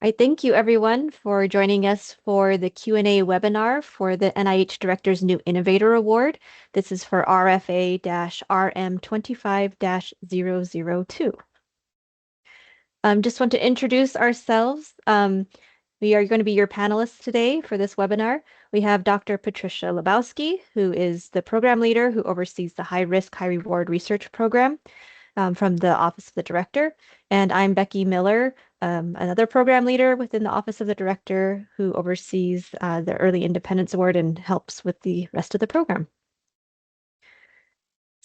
I thank you everyone for joining us for the Q&A webinar for the NIH Director's New Innovator Award. This is for RFA-RM25-002. Just want to introduce ourselves. We are going to be your panelists today for this webinar. We have Dr. Patricia Lebowski, who is the program leader who oversees the High Risk, High Reward Research Program from the Office of the Director. And I'm Becky Miller, another program leader within the Office of the Director who oversees the Early Independence Award and helps with the rest of the program.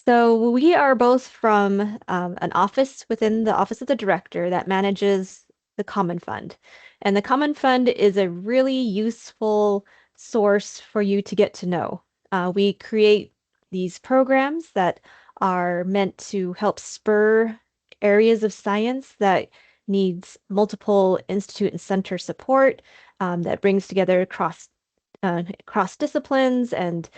So we are both from an office within the Office of the Director that manages the Common Fund. And the Common Fund is a really useful source for you to get to know. We create these programs that are meant to help spur areas of science that needs multiple institute and center support, that brings together cross disciplines, and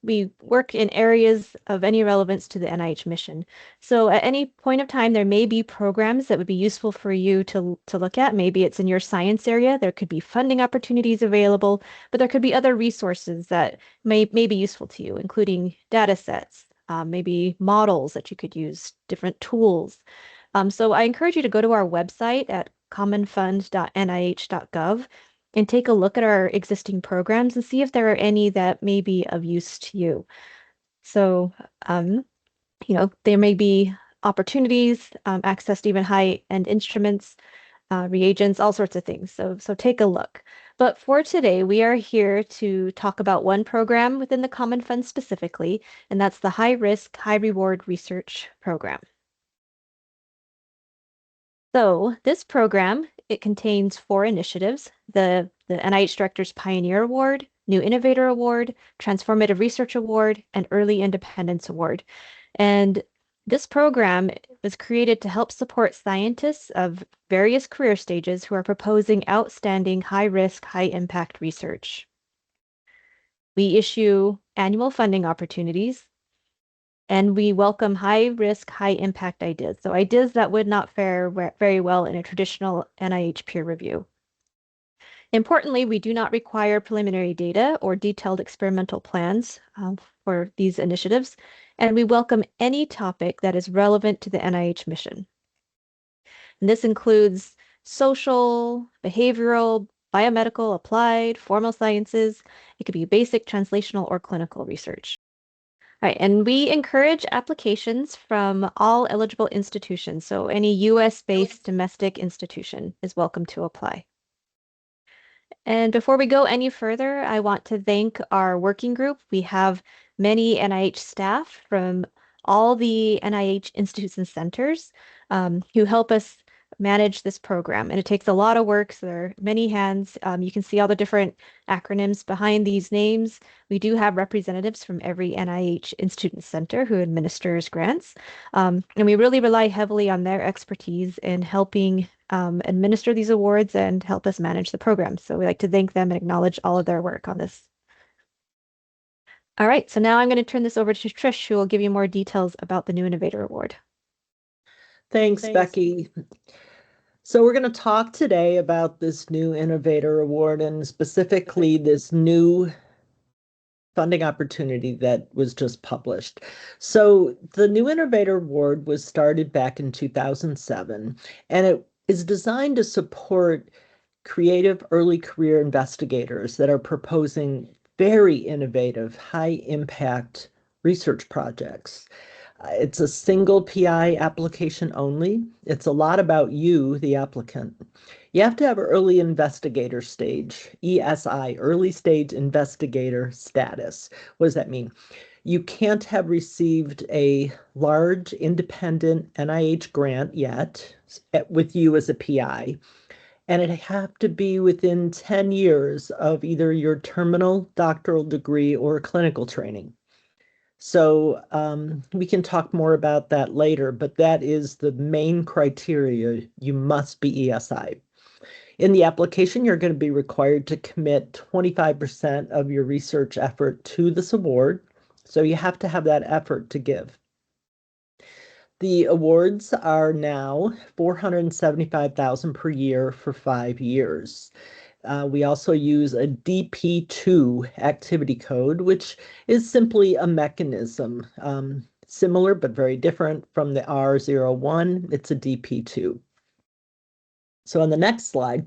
we work in areas of any relevance to the NIH mission. So at any point of time, there may be programs that would be useful for you to look at. Maybe it's in your science area. There could be funding opportunities available, but there could be other resources that may be useful to you, including data sets, maybe models that you could use, different tools. So I encourage you to go to our website at commonfund.nih.gov and take a look at our existing programs and see if there are any that may be of use to you. So, there may be opportunities, access to even high-end instruments, reagents, all sorts of things. So take a look. But for today, we are here to talk about one program within the Common Fund specifically, and that's the High Risk, High Reward Research Program. So this program, it contains 4 initiatives: the NIH Director's Pioneer Award, New Innovator Award, Transformative Research Award, and Early Independence Award. And this program was created to help support scientists of various career stages who are proposing outstanding high-risk, high-impact research. We issue annual funding opportunities, and we welcome high-risk, high-impact ideas. So ideas that would not fare very well in a traditional NIH peer review. Importantly, we do not require preliminary data or detailed experimental plans for these initiatives, and we welcome any topic that is relevant to the NIH mission. And this includes social, behavioral, biomedical, applied, formal sciences. It could be basic, translational, or clinical research. All right, and we encourage applications from all eligible institutions. So any US-based domestic institution is welcome to apply. And before we go any further, I want to thank our working group. We have many NIH staff from all the NIH institutes and centers who help us manage this program. And it takes a lot of work, so there are many hands. You can see all the different acronyms behind these names. We do have representatives from every NIH institute and center who administers grants. And we really rely heavily on their expertise in helping administer these awards and help us manage the program. So we like to thank them and acknowledge all of their work on this. All right, so now I'm going to turn this over to Trish, who will give you more details about the New Innovator Award. Thanks, Becky. So we're going to talk today about this New Innovator Award and specifically this new funding opportunity that was just published. So the New Innovator Award was started back in 2007, and it is designed to support creative early career investigators that are proposing very innovative, high impact research projects. It's a single PI application only. It's a lot about you, the applicant. You have to have early investigator stage, ESI, early stage investigator status. What does that mean? You can't have received a large independent NIH grant yet with you as a PI. And it have to be within 10 years of either your terminal doctoral degree or clinical training. So we can talk more about that later, but that is the main criteria. You must be ESI. In the application, you're going to be required to commit 25% of your research effort to this award. So you have to have that effort to give. The awards are now $475,000 per year for 5 years. We also use a DP2 activity code, which is simply a mechanism, similar but very different from the R01. It's a DP2. So on the next slide,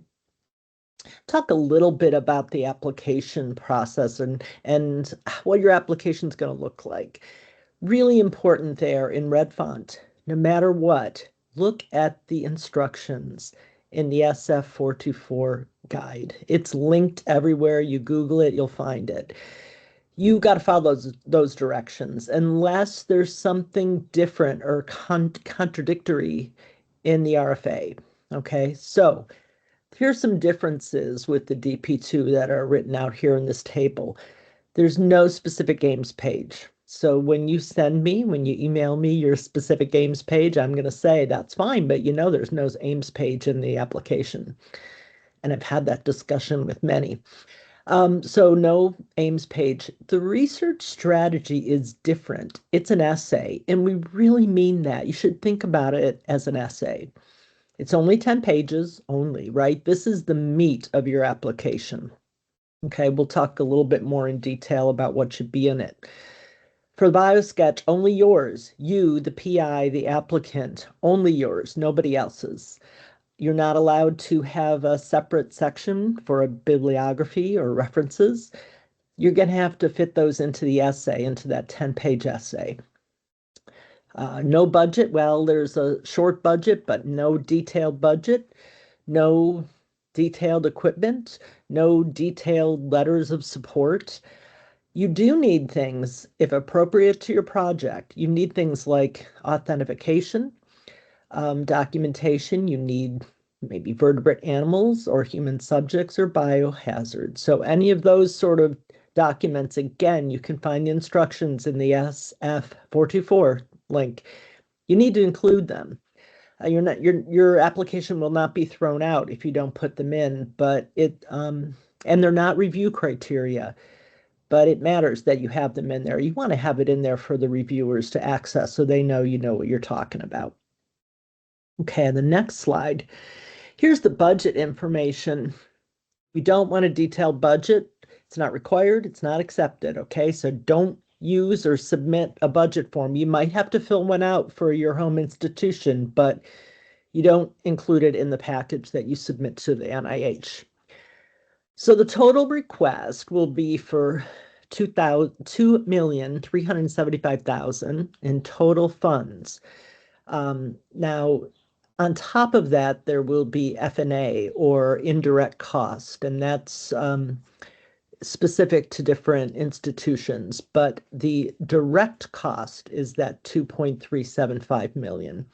talk a little bit about the application process and what your application is going to look like. Really important there in red font, no matter what, look at the instructions in the SF424 guide. It's linked everywhere. You Google it, you'll find it. You got to follow those directions unless there's something different or contradictory in the RFA. Okay, so here's some differences with the DP2 that are written out here in this table. There's no specific games page. So when you email me your specific games page, I'm going to say that's fine, but there's no aims page in the application. And I've had that discussion with many. So no aims page. The research strategy is different. It's an essay, and we really mean that. You should think about it as an essay. It's only 10 pages only, right? This is the meat of your application. Okay, we'll talk a little bit more in detail about what should be in it. For the BioSketch, only yours, you, the PI, the applicant, only yours, nobody else's. You're not allowed to have a separate section for a bibliography or references. You're going to have to fit those into the essay, into that 10-page essay. No budget. Well, there's a short budget, but no detailed budget, no detailed equipment, no detailed letters of support. You do need things, if appropriate to your project, you need things like authentication, documentation. You need maybe vertebrate animals or human subjects or biohazards. So any of those sort of documents, again, you can find the instructions in the SF424 link. You need to include them. Your application will not be thrown out if you don't put them in, but and they're not review criteria, but it matters that you have them in there. You want to have it in there for the reviewers to access so they know you know what you're talking about. Okay, on the next slide, here's the budget information. We don't want a detailed budget. It's not required. It's not accepted. Okay, so don't use or submit a budget form. You might have to fill one out for your home institution, but you don't include it in the package that you submit to the NIH. So the total request will be for $2,375,000 in total funds. Now, on top of that, there will be F&A or indirect cost, and that's specific to different institutions, but the direct cost is that 2.375 million.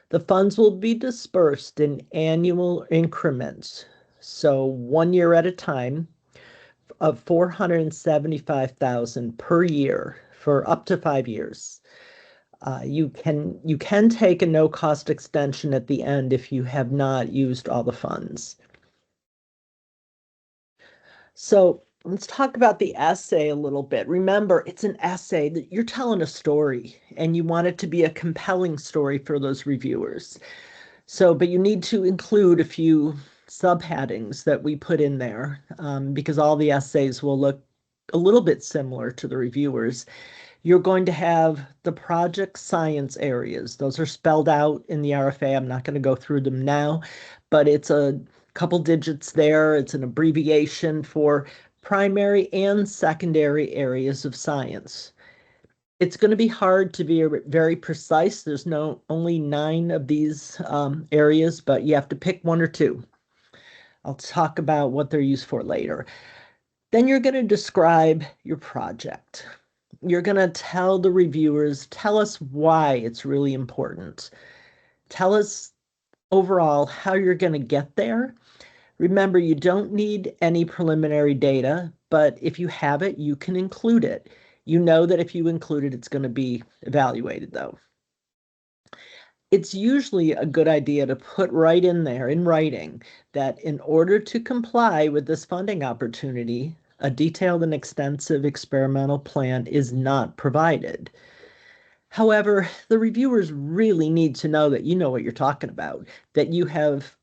The funds will be dispersed in annual increments, so 1 year at a time, of 475,000 per year for up to 5 years. You can take a no-cost extension at the end if you have not used all the funds. So let's talk about the essay a little bit. Remember, it's an essay that you're telling a story, and you want it to be a compelling story for those reviewers. So, but you need to include a few subheadings that we put in there because all the essays will look a little bit similar to the reviewers. You're going to have the project science areas. Those are spelled out in the RFA. I'm not going to go through them now, but it's a couple digits there. It's an abbreviation for primary and secondary areas of science. It's going to be hard to be very precise. There's only 9 of these areas, but you have to pick 1 or 2. I'll talk about what they're used for later. Then you're going to describe your project. You're going to tell the reviewers, tell us why it's really important. Tell us overall how you're going to get there. Remember, you don't need any preliminary data, but if you have it, you can include it. You know that if you include it, it's going to be evaluated, though. It's usually a good idea to put right in there in writing that in order to comply with this funding opportunity, a detailed and extensive experimental plan is not provided. However, the reviewers really need to know that you know what you're talking about, that you have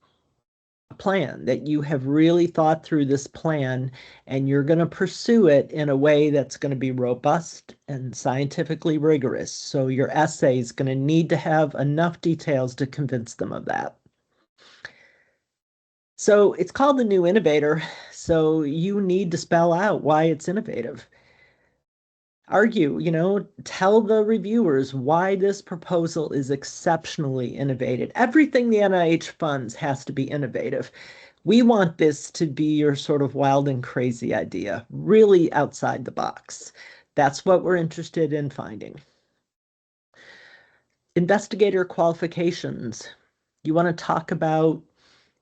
a plan, that you have really thought through this plan and you're going to pursue it in a way that's going to be robust and scientifically rigorous. So your essay is going to need to have enough details to convince them of that. So it's called the new innovator. So you need to spell out why it's innovative. Argue, tell the reviewers why this proposal is exceptionally innovative. Everything the NIH funds has to be innovative. We want this to be your sort of wild and crazy idea, really outside the box. That's what we're interested in finding. Investigator qualifications. You want to talk about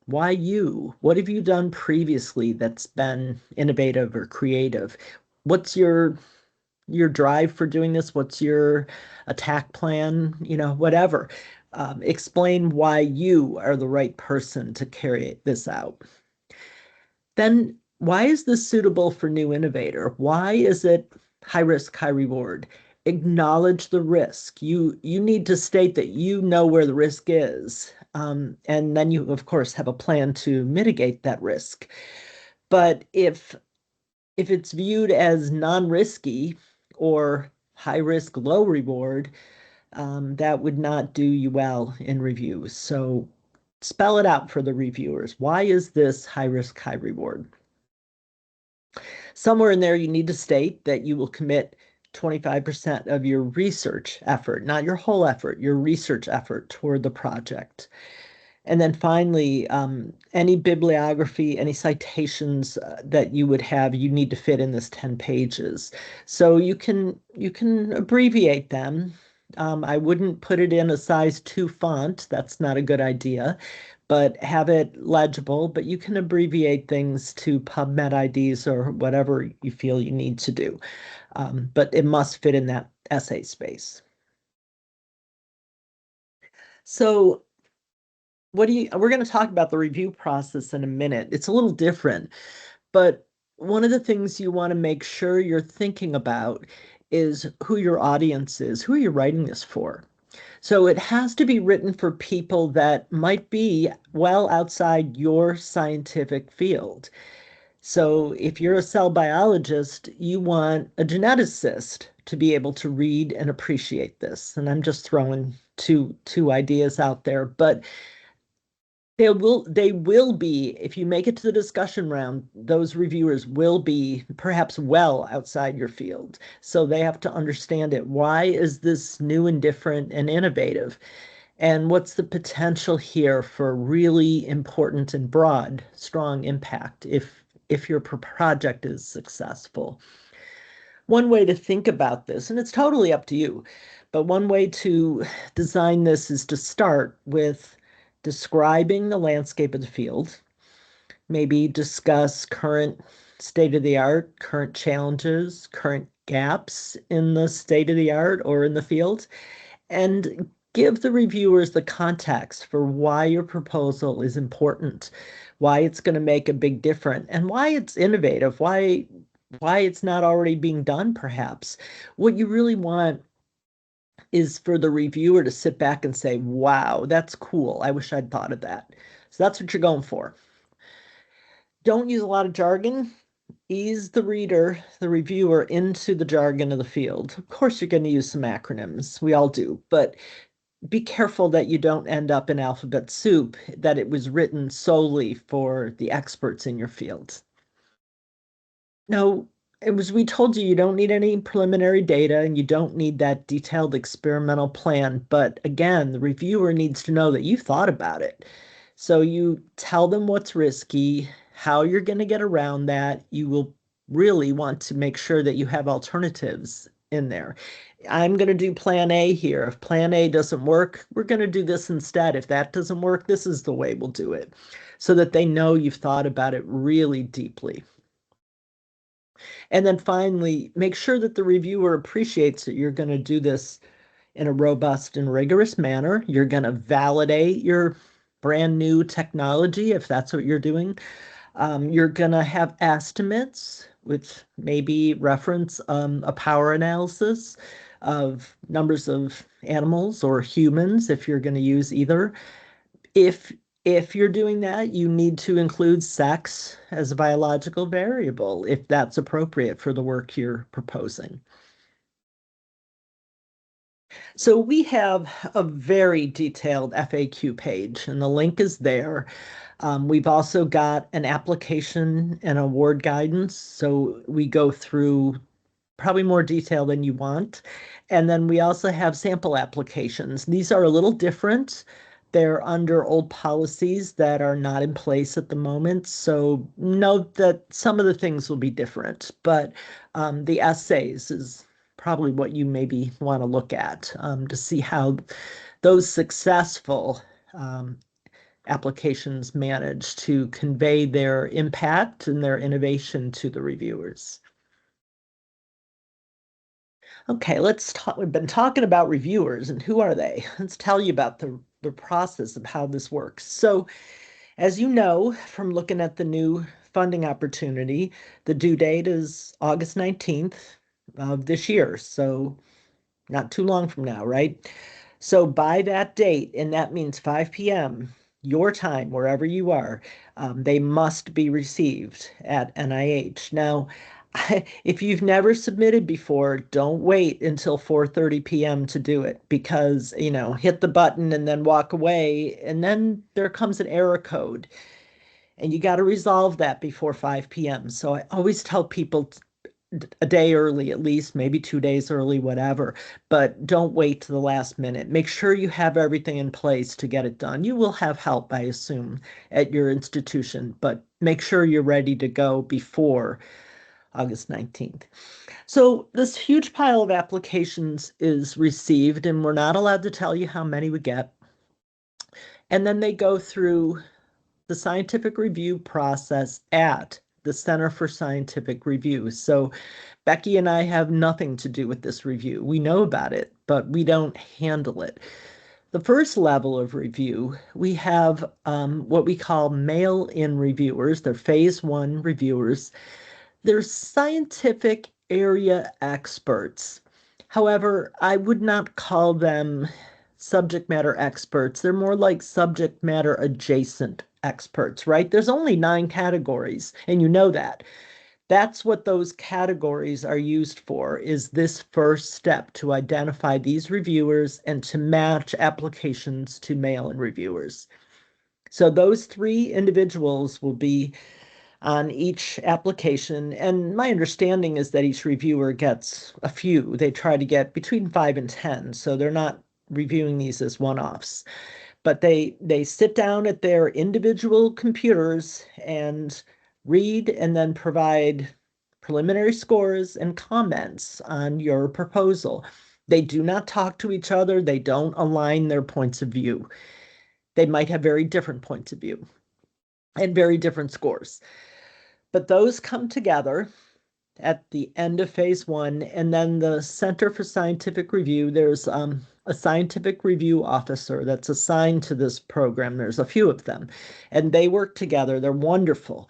why you? What have you done previously that's been innovative or creative? What's your drive for doing this? What's your attack plan? Whatever. Explain why you are the right person to carry this out. Then why is this suitable for new innovator? Why is it high risk, high reward? Acknowledge the risk. You need to state that you know where the risk is. And then you, of course, have a plan to mitigate that risk. But if it's viewed as non-risky or high risk, low reward, that would not do you well in reviews. So spell it out for the reviewers. Why is this high risk, high reward? Somewhere in there, you need to state that you will commit 25% of your research effort, not your whole effort, your research effort toward the project. And then finally, any bibliography, any citations that you would have, you need to fit in this 10 pages. So you can abbreviate them. I wouldn't put it in a size 2 font. That's not a good idea. But have it legible, but you can abbreviate things to PubMed IDs or whatever you feel you need to do. But it must fit in that essay space. So we're going to talk about the review process in a minute. It's a little different, but one of the things you want to make sure you're thinking about is who your audience is. Who are you writing this for? So it has to be written for people that might be well outside your scientific field. So if you're a cell biologist, you want a geneticist to be able to read and appreciate this. And I'm just throwing two ideas out there, but they will be, if you make it to the discussion round, those reviewers will be perhaps well outside your field. So they have to understand it. Why is this new and different and innovative? And what's the potential here for really important and broad, strong impact if your project is successful? One way to think about this, and it's totally up to you, but one way to design this is to start with describing the landscape of the field, maybe discuss current state of the art, current challenges, current gaps in the state of the art or in the field, and give the reviewers the context for why your proposal is important, why it's going to make a big difference, and why it's innovative, why it's not already being done, perhaps. What you really want is for the reviewer to sit back and say, wow, that's cool. I wish I'd thought of that. So that's what you're going for. Don't use a lot of jargon. Ease the reader, the reviewer, into the jargon of the field. Of course, you're going to use some acronyms. We all do. But be careful that you don't end up in alphabet soup, that it was written solely for the experts in your field. Now, we told you don't need any preliminary data and you don't need that detailed experimental plan. But again, the reviewer needs to know that you've thought about it. So you tell them what's risky, how you're going to get around that. You will really want to make sure that you have alternatives in there. I'm going to do plan A here. If plan A doesn't work, we're going to do this instead. If that doesn't work, this is the way we'll do it, so that they know you've thought about it really deeply. And then finally, make sure that the reviewer appreciates that you're going to do this in a robust and rigorous manner. You're going to validate your brand new technology if that's what you're doing. You're going to have estimates, which maybe reference a power analysis. of numbers of animals or humans, if you're going to use either. If you're doing that, you need to include sex as a biological variable, if that's appropriate for the work you're proposing. So we have a very detailed FAQ page, and the link is there. We've also got an application and award guidance, so we go through probably more detail than you want. And then we also have sample applications. These are a little different. They're under old policies that are not in place at the moment. So note that some of the things will be different, but the essays is probably what you maybe want to look at to see how those successful applications manage to convey their impact and their innovation to the reviewers. Okay, let's talk. We've been talking about reviewers and who are they? Let's tell you about the process of how this works. So, as you know from looking at the new funding opportunity, the due date is August 19th of this year. So, not too long from now, right? So, by that date, and that means 5 p.m., your time, wherever you are, they must be received at NIH. Now, if you've never submitted before, don't wait until 4:30 p.m. to do it because, hit the button and then walk away, and then there comes an error code, and you got to resolve that before 5 p.m. So I always tell people a day early, at least, maybe 2 days early, whatever, but don't wait to the last minute. Make sure you have everything in place to get it done. You will have help, I assume, at your institution, but make sure you're ready to go before August 19th. So this huge pile of applications is received, and we're not allowed to tell you how many we get. And then they go through the scientific review process at the Center for Scientific Review. So Becky and I have nothing to do with this review. We know about it, but we don't handle it. The first level of review, we have what we call mail-in reviewers. They're phase 1 reviewers. They're scientific area experts. However, I would not call them subject matter experts. They're more like subject matter adjacent experts, right? There's only 9 categories, and you know that. That's what those categories are used for, is this first step to identify these reviewers and to match applications to mail-in reviewers. So those 3 individuals will be on each application. And my understanding is that each reviewer gets a few. They try to get between 5 and 10. So they're not reviewing these as one-offs. But they sit down at their individual computers and read and then provide preliminary scores and comments on your proposal. They do not talk to each other. They don't align their points of view. They might have very different points of view and very different scores. But those come together at the end of phase 1, and then the Center for Scientific Review, there's a scientific review officer that's assigned to this program. There's a few of them, and they work together. They're wonderful.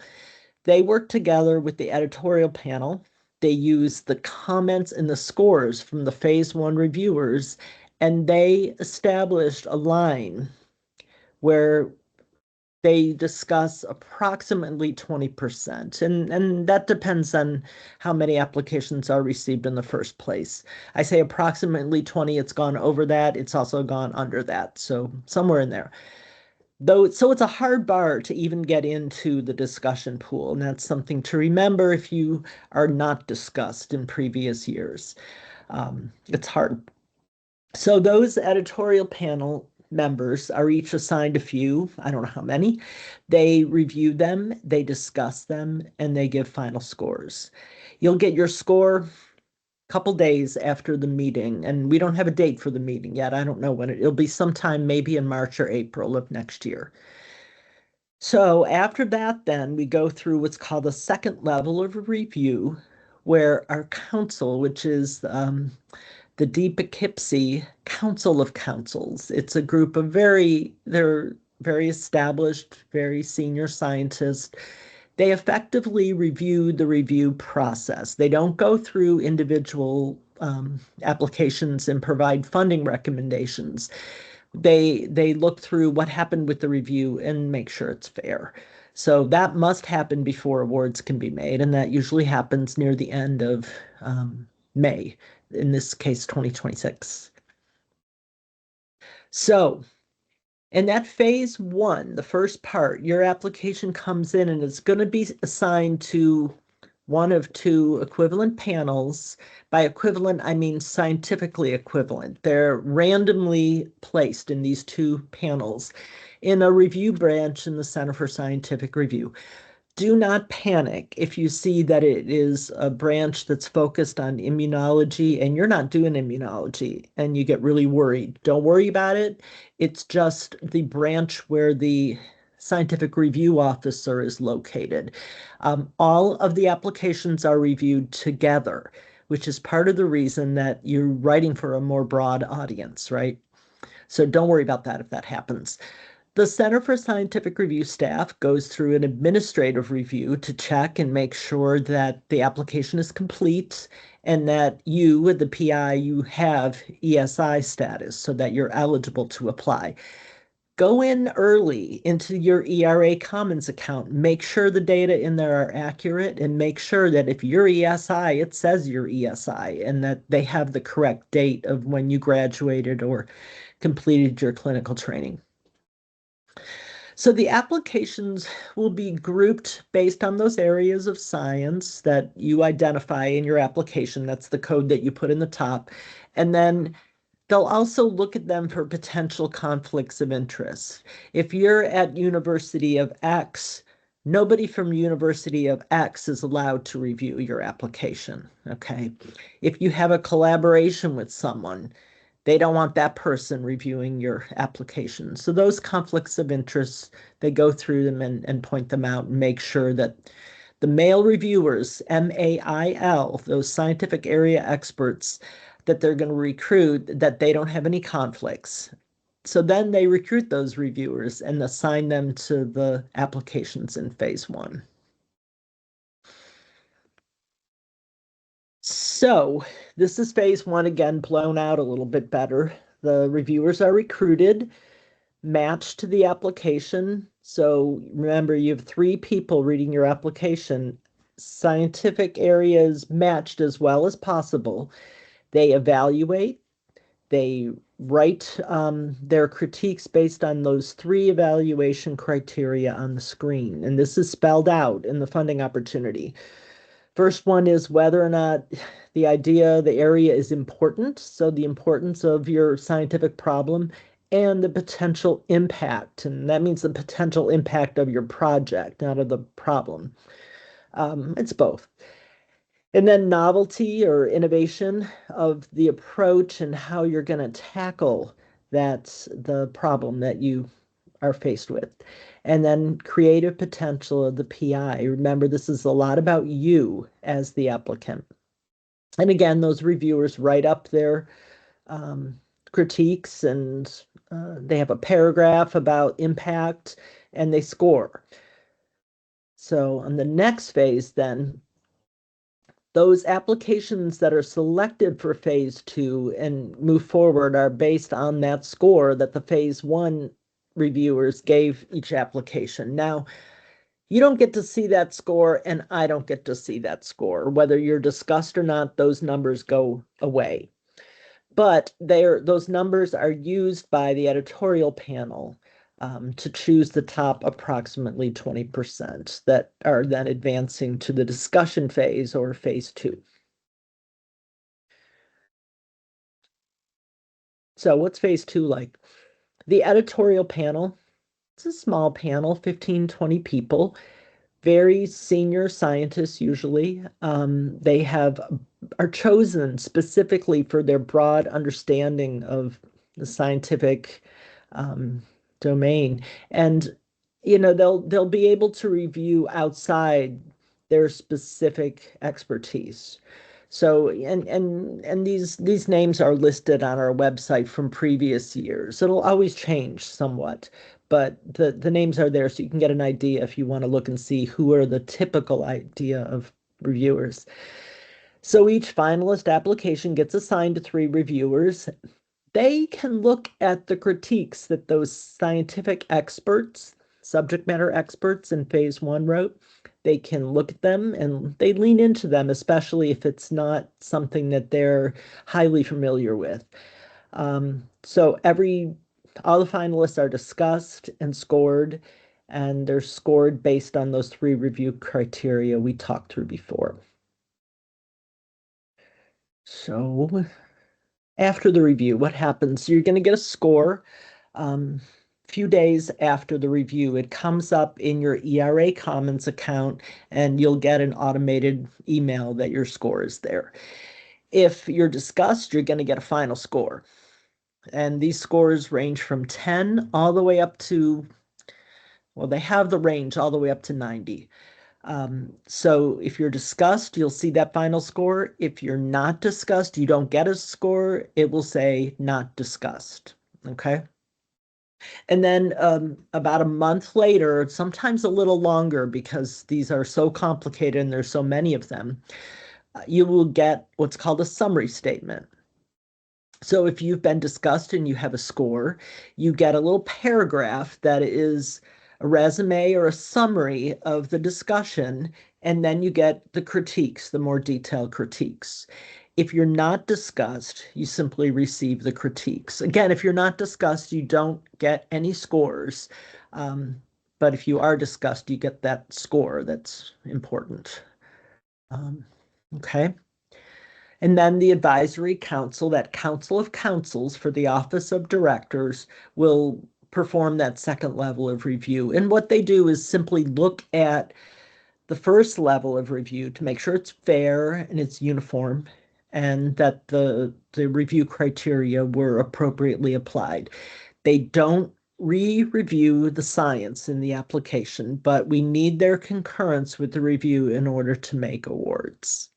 They work together with the editorial panel. They use the comments and the scores from the phase 1 reviewers, and they established a line where they discuss approximately 20%, and that depends on how many applications are received in the first place. I say approximately 20, it's gone over that, it's also gone under that, so somewhere in there. So it's a hard bar to even get into the discussion pool, and that's something to remember if you are not discussed in previous years. It's hard. So those editorial panel members are each assigned a few, I don't know how many. They review them, they discuss them, and they give final scores. You'll get your score a couple days after the meeting, and we don't have a date for the meeting yet. I don't know when it'll be sometime maybe in March or April of next year. So after that, then we go through what's called the second level of review, where our council, which is the DePoughkeepsie Council of Councils. It's a group of they're very established, very senior scientists. They effectively review the review process. They don't go through individual applications and provide funding recommendations. They look through what happened with the review and make sure it's fair. So that must happen before awards can be made, and that usually happens near the end of May, in this case, 2026. So in that phase one, the first part, your application comes in and it's going to be assigned to one of two equivalent panels. By equivalent, I mean scientifically equivalent. They're randomly placed in these two panels in a review branch in the Center for Scientific Review. Do not panic if you see that it is a branch that's focused on immunology and you're not doing immunology and you get really worried. Don't worry about it. It's just the branch where the scientific review officer is located. All of the applications are reviewed together, which is part of the reason that you're writing for a more broad audience, right? So don't worry about that if that happens. The Center for Scientific Review staff goes through an administrative review to check and make sure that the application is complete and that you, with the PI, you have ESI status so that you're eligible to apply. Go in early into your ERA Commons account. Make sure the data in there are accurate and make sure that if you're ESI, it says you're ESI and that they have the correct date of when you graduated or completed your clinical training. So the applications will be grouped based on those areas of science that you identify in your application. That's the code that you put in the top. And then they'll also look at them for potential conflicts of interest. If you're at University of X, nobody from University of X is allowed to review your application, okay? If you have a collaboration with someone, they don't want that person reviewing your application. So those conflicts of interest, they go through them and point them out and make sure that the male reviewers, MAIL, those scientific area experts that they're going to recruit, that they don't have any conflicts. So then they recruit those reviewers and assign them to the applications in phase one. So this is phase one, again, blown out a little bit better. The reviewers are recruited, matched to the application. So remember, you have 3 people reading your application. Scientific areas matched as well as possible. They evaluate, they write their critiques based on those 3 evaluation criteria on the screen. And this is spelled out in the funding opportunity. First one is whether or not the area is important. So the importance of your scientific problem and the potential impact. And that means the potential impact of your project, not of the problem. It's both. And then novelty or innovation of the approach and how you're going to tackle the problem that you are faced with. And then creative potential of the PI. Remember, this is a lot about you as the applicant. And again, those reviewers write up their critiques and they have a paragraph about impact and they score. So on the next phase then, those applications that are selected for phase 2 and move forward are based on that score that the phase 1 reviewers gave each application. Now, you don't get to see that score and I don't get to see that score. Whether you're discussed or not, those numbers go away. But those numbers are used by the editorial panel to choose the top approximately 20% that are then advancing to the discussion phase or phase 2. So what's phase 2 like? The editorial panel, it's a small panel, 15, 20 people, very senior scientists usually. They are chosen specifically for their broad understanding of the scientific domain. And they'll be able to review outside their specific expertise. So and these names are listed on our website from previous years. It'll always change somewhat, but the names are there so you can get an idea if you want to look and see who are the typical idea of reviewers. So each finalist application gets assigned to 3 reviewers. They can look at the critiques that those scientific experts, subject matter experts in phase 1 wrote. They can look at them and they lean into them, especially if it's not something that they're highly familiar with. So all the finalists are discussed and scored, and they're scored based on those 3 review criteria we talked through before. So after the review, what happens? You're going to get a score. Few days after the review, it comes up in your ERA Commons account, and you'll get an automated email that your score is there. If you're discussed, you're going to get a final score. And these scores range from 10 all the way up to, well, they have the range all the way up to 90. So if you're discussed, you'll see that final score. If you're not discussed, you don't get a score. It will say not discussed. Okay. And then about a month later, sometimes a little longer because these are so complicated and there's so many of them, you will get what's called a summary statement. So if you've been discussed and you have a score, you get a little paragraph that is a resume or a summary of the discussion, and then you get the critiques, the more detailed critiques. If you're not discussed, you simply receive the critiques. Again, if you're not discussed, you don't get any scores. But if you are discussed, you get that score that's important. Okay. And then the advisory council, that council of councils for the office of directors, will perform that second level of review. And what they do is simply look at the first level of review to make sure it's fair and it's uniform and that the review criteria were appropriately applied. They don't re-review the science in the application, but we need their concurrence with the review in order to make awards.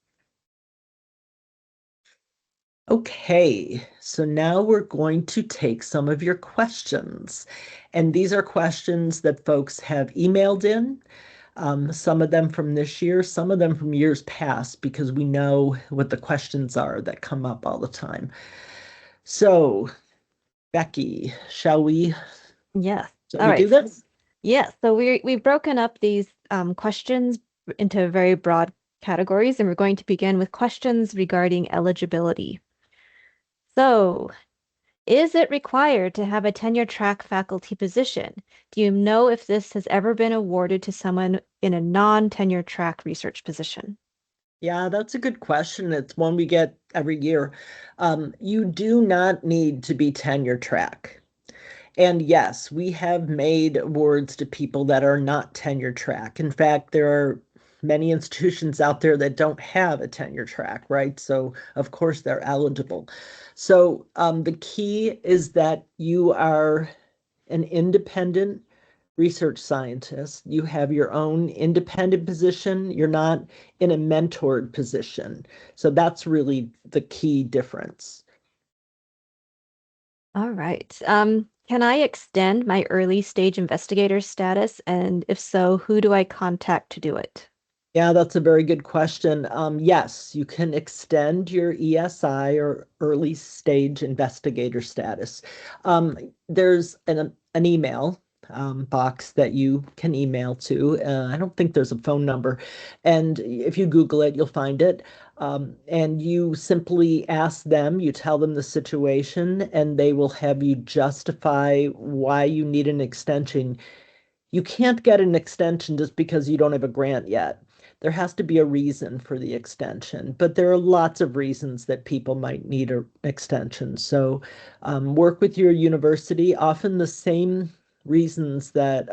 Okay, so now we're going to take some of your questions. And these are questions that folks have emailed in, some of them from this year, some of them from years past, because we know what the questions are that come up all the time. So, Becky, shall we? Yes. Shall All we right. do this? Yes. So we've broken up these questions into very broad categories, and we're going to begin with questions regarding eligibility. So, is it required to have a tenure track faculty position? Do you know if this has ever been awarded to someone in a non-tenure track research position? Yeah, that's a good question. It's one we get every year. You do not need to be tenure track. And yes, we have made awards to people that are not tenure track. In fact, there are many institutions out there that don't have a tenure track, right? So of course they're eligible. So the key is that you are an independent research scientist. You have your own independent position. You're not in a mentored position. So that's really the key difference. All right. Can I extend my early stage investigator status? And if so, who do I contact to do it? Yeah, that's a very good question. Yes, you can extend your ESI or early stage investigator status. There's an email box that you can email to. I don't think there's a phone number. And if you Google it, you'll find it. And you simply ask them, you tell them the situation, and they will have you justify why you need an extension. You can't get an extension just because you don't have a grant yet. There has to be a reason for the extension, but there are lots of reasons that people might need an extension. So work with your university, often the same reasons that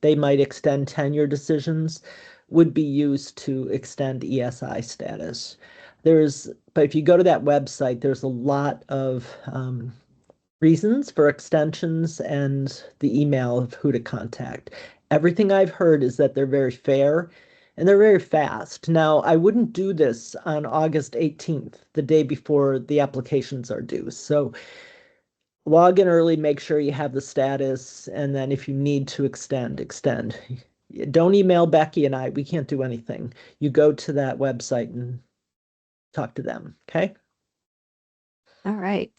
they might extend tenure decisions would be used to extend ESI status. But if you go to that website, there's a lot of reasons for extensions and the email of who to contact. Everything I've heard is that they're very fair and they're very fast. Now, I wouldn't do this on August 18th, the day before the applications are due. So log in early, make sure you have the status, and then if you need to extend, extend. Don't email Becky and I. We can't do anything. You go to that website and talk to them, okay? All right.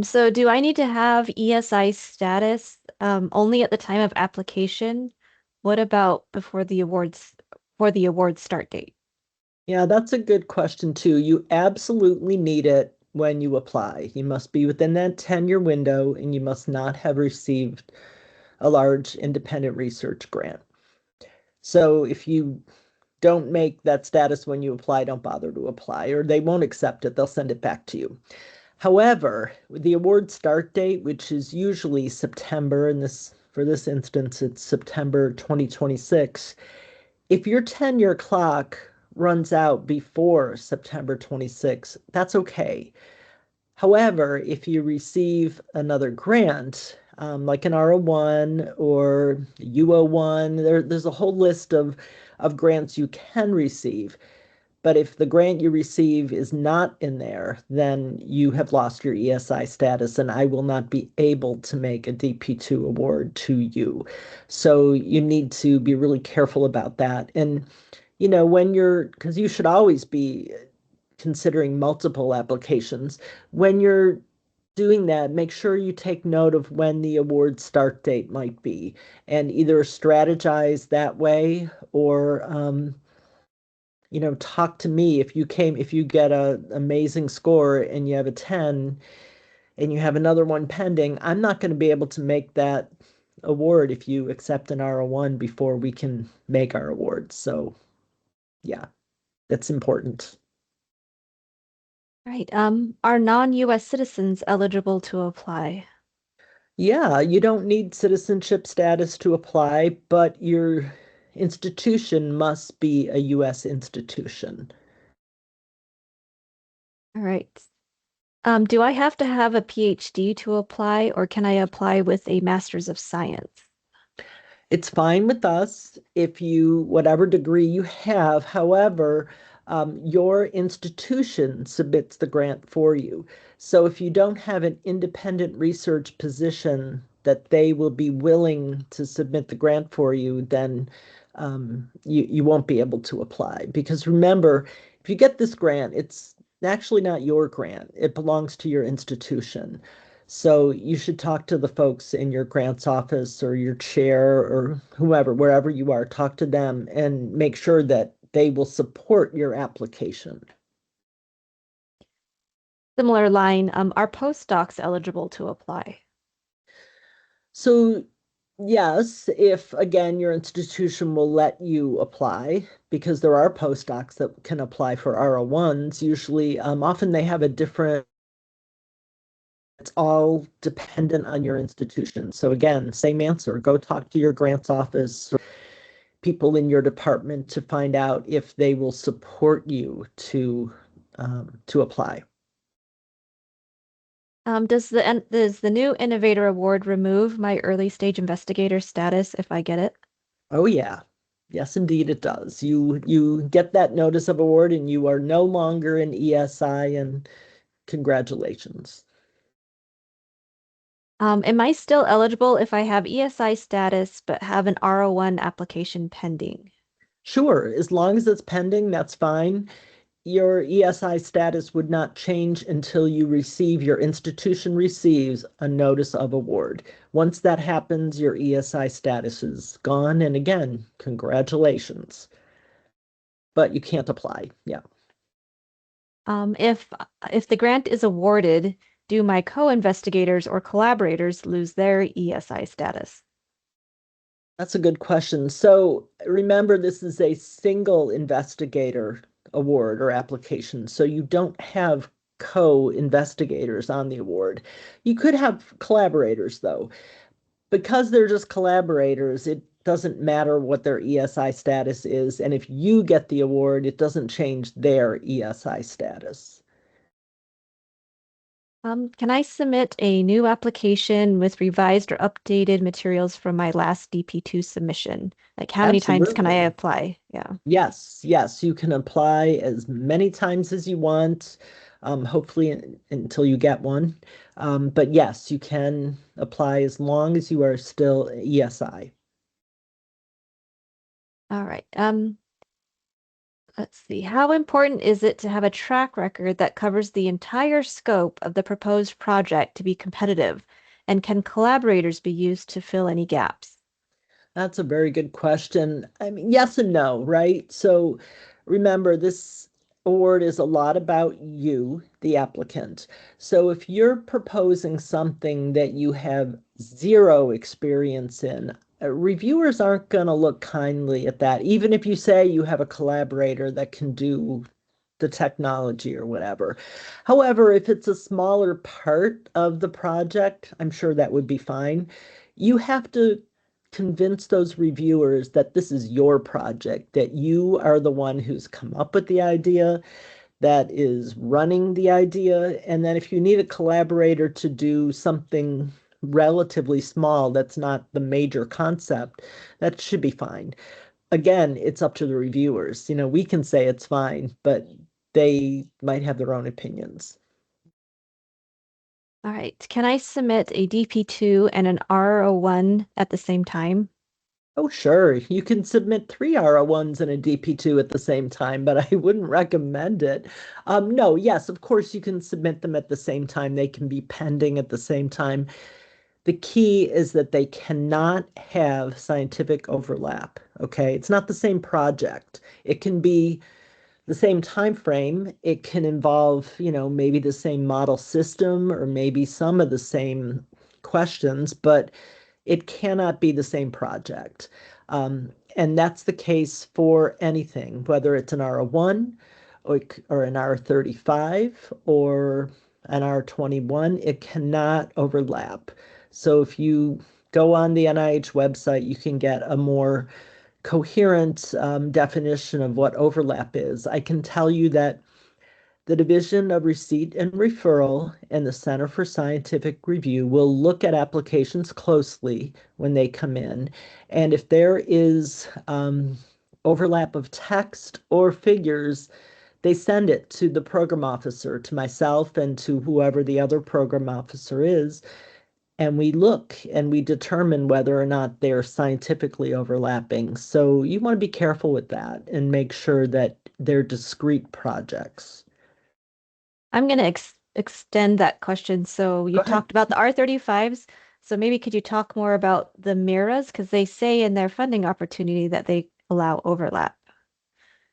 So do I need to have ESI status only at the time of application? What about before the award start date? Yeah, that's a good question too. You absolutely need it when you apply. You must be within that 10-year window and you must not have received a large independent research grant. So if you don't make that status when you apply, don't bother to apply, or they won't accept it. They'll send it back to you. However, the award start date, which is usually September, and for this instance, it's September 2026. If your 10-year clock runs out before September 26, that's okay. However, if you receive another grant, like an R01 or U01, there's a whole list of grants you can receive. But if the grant you receive is not in there, then you have lost your ESI status, and I will not be able to make a DP2 award to you. So you need to be really careful about that. And, because you should always be considering multiple applications, when you're doing that, make sure you take note of when the award start date might be and either strategize that way or, talk to me if you get an amazing score and you have a 10 and you have another one pending. I'm not going to be able to make that award if you accept an R01 before we can make our award. So yeah, that's important. Right. Are non-US citizens eligible to apply? Yeah, you don't need citizenship status to apply, but your institution must be a US institution. All right. Do I have to have a PhD to apply, or can I apply with a Master's of Science? It's fine with us if whatever degree you have. However, your institution submits the grant for you. So if you don't have an independent research position that they will be willing to submit the grant for you, then you won't be able to apply. Because remember, if you get this grant, it's actually not your grant. It belongs to your institution. So you should talk to the folks in your grants office or your chair or whoever, wherever you are, talk to them and make sure that they will support your application. Similar line, are postdocs eligible to apply? So yes, if again, your institution will let you apply because there are postdocs that can apply for R01s. Usually, often they have a different. It's all dependent on your institution. So again, same answer. Go talk to your grants office or people in your department to find out if they will support you to apply. Does the new Innovator Award remove my early stage investigator status if I get it? Oh yeah. Yes, indeed it does. You get that notice of award and you are no longer an ESI, and congratulations. Am I still eligible if I have ESI status but have an R01 application pending? Sure, as long as it's pending, that's fine. Your ESI status would not change until your institution receives a notice of award. Once that happens, your ESI status is gone. And again, congratulations. But you can't apply. Yeah. If the grant is awarded, do my co-investigators or collaborators lose their ESI status? That's a good question. So remember, this is a single investigator award or application. So you don't have co-investigators on the award. You could have collaborators, though. Because they're just collaborators, it doesn't matter what their ESI status is. And if you get the award, it doesn't change their ESI status. Can I submit a new application with revised or updated materials from my last DP2 submission? Like how many times can I Absolutely. apply? Yeah. Yes, you can apply as many times as you want, hopefully until you get one. But yes, you can apply as long as you are still ESI. All right. Let's see. How important is it to have a track record that covers the entire scope of the proposed project to be competitive? And can collaborators be used to fill any gaps? That's a very good question. I mean, yes and no, right? So remember, this award is a lot about you, the applicant. So if you're proposing something that you have zero experience in, reviewers aren't going to look kindly at that, even if you say you have a collaborator that can do the technology or whatever. However, if it's a smaller part of the project, I'm sure that would be fine. You have to convince those reviewers that this is your project, that you are the one who's come up with the idea, that is running the idea, and that if you need a collaborator to do something relatively small that's not the major concept, that should be fine. Again, it's up to the reviewers. You know, we can say it's fine, but they might have their own opinions. All right. Can I submit a DP2 and an R01 at the same time? Oh, sure. You can submit three R01s and a DP2 at the same time, but I wouldn't recommend it. No, yes, of course you can submit them at the same time. They can be pending at the same time. The key is that they cannot have scientific overlap. Okay, it's not the same project. It can be the same time frame. It can involve, maybe the same model system or maybe some of the same questions, but it cannot be the same project. And that's the case for anything, whether it's an R01 or an R35 or an R21, it cannot overlap. So if you go on the NIH website, you can get a more coherent definition of what overlap is. I can tell you that the Division of Receipt and Referral and the Center for Scientific Review will look at applications closely when they come in. And if there is overlap of text or figures, they send it to the program officer, to myself and to whoever the other program officer is, and we look and we determine whether or not they're scientifically overlapping. So you want to be careful with that and make sure that they're discrete projects. I'm going to extend that question. So you Go ahead. talked about the R35s. So maybe could you talk more about the MIRAs? Because they say in their funding opportunity that they allow overlap.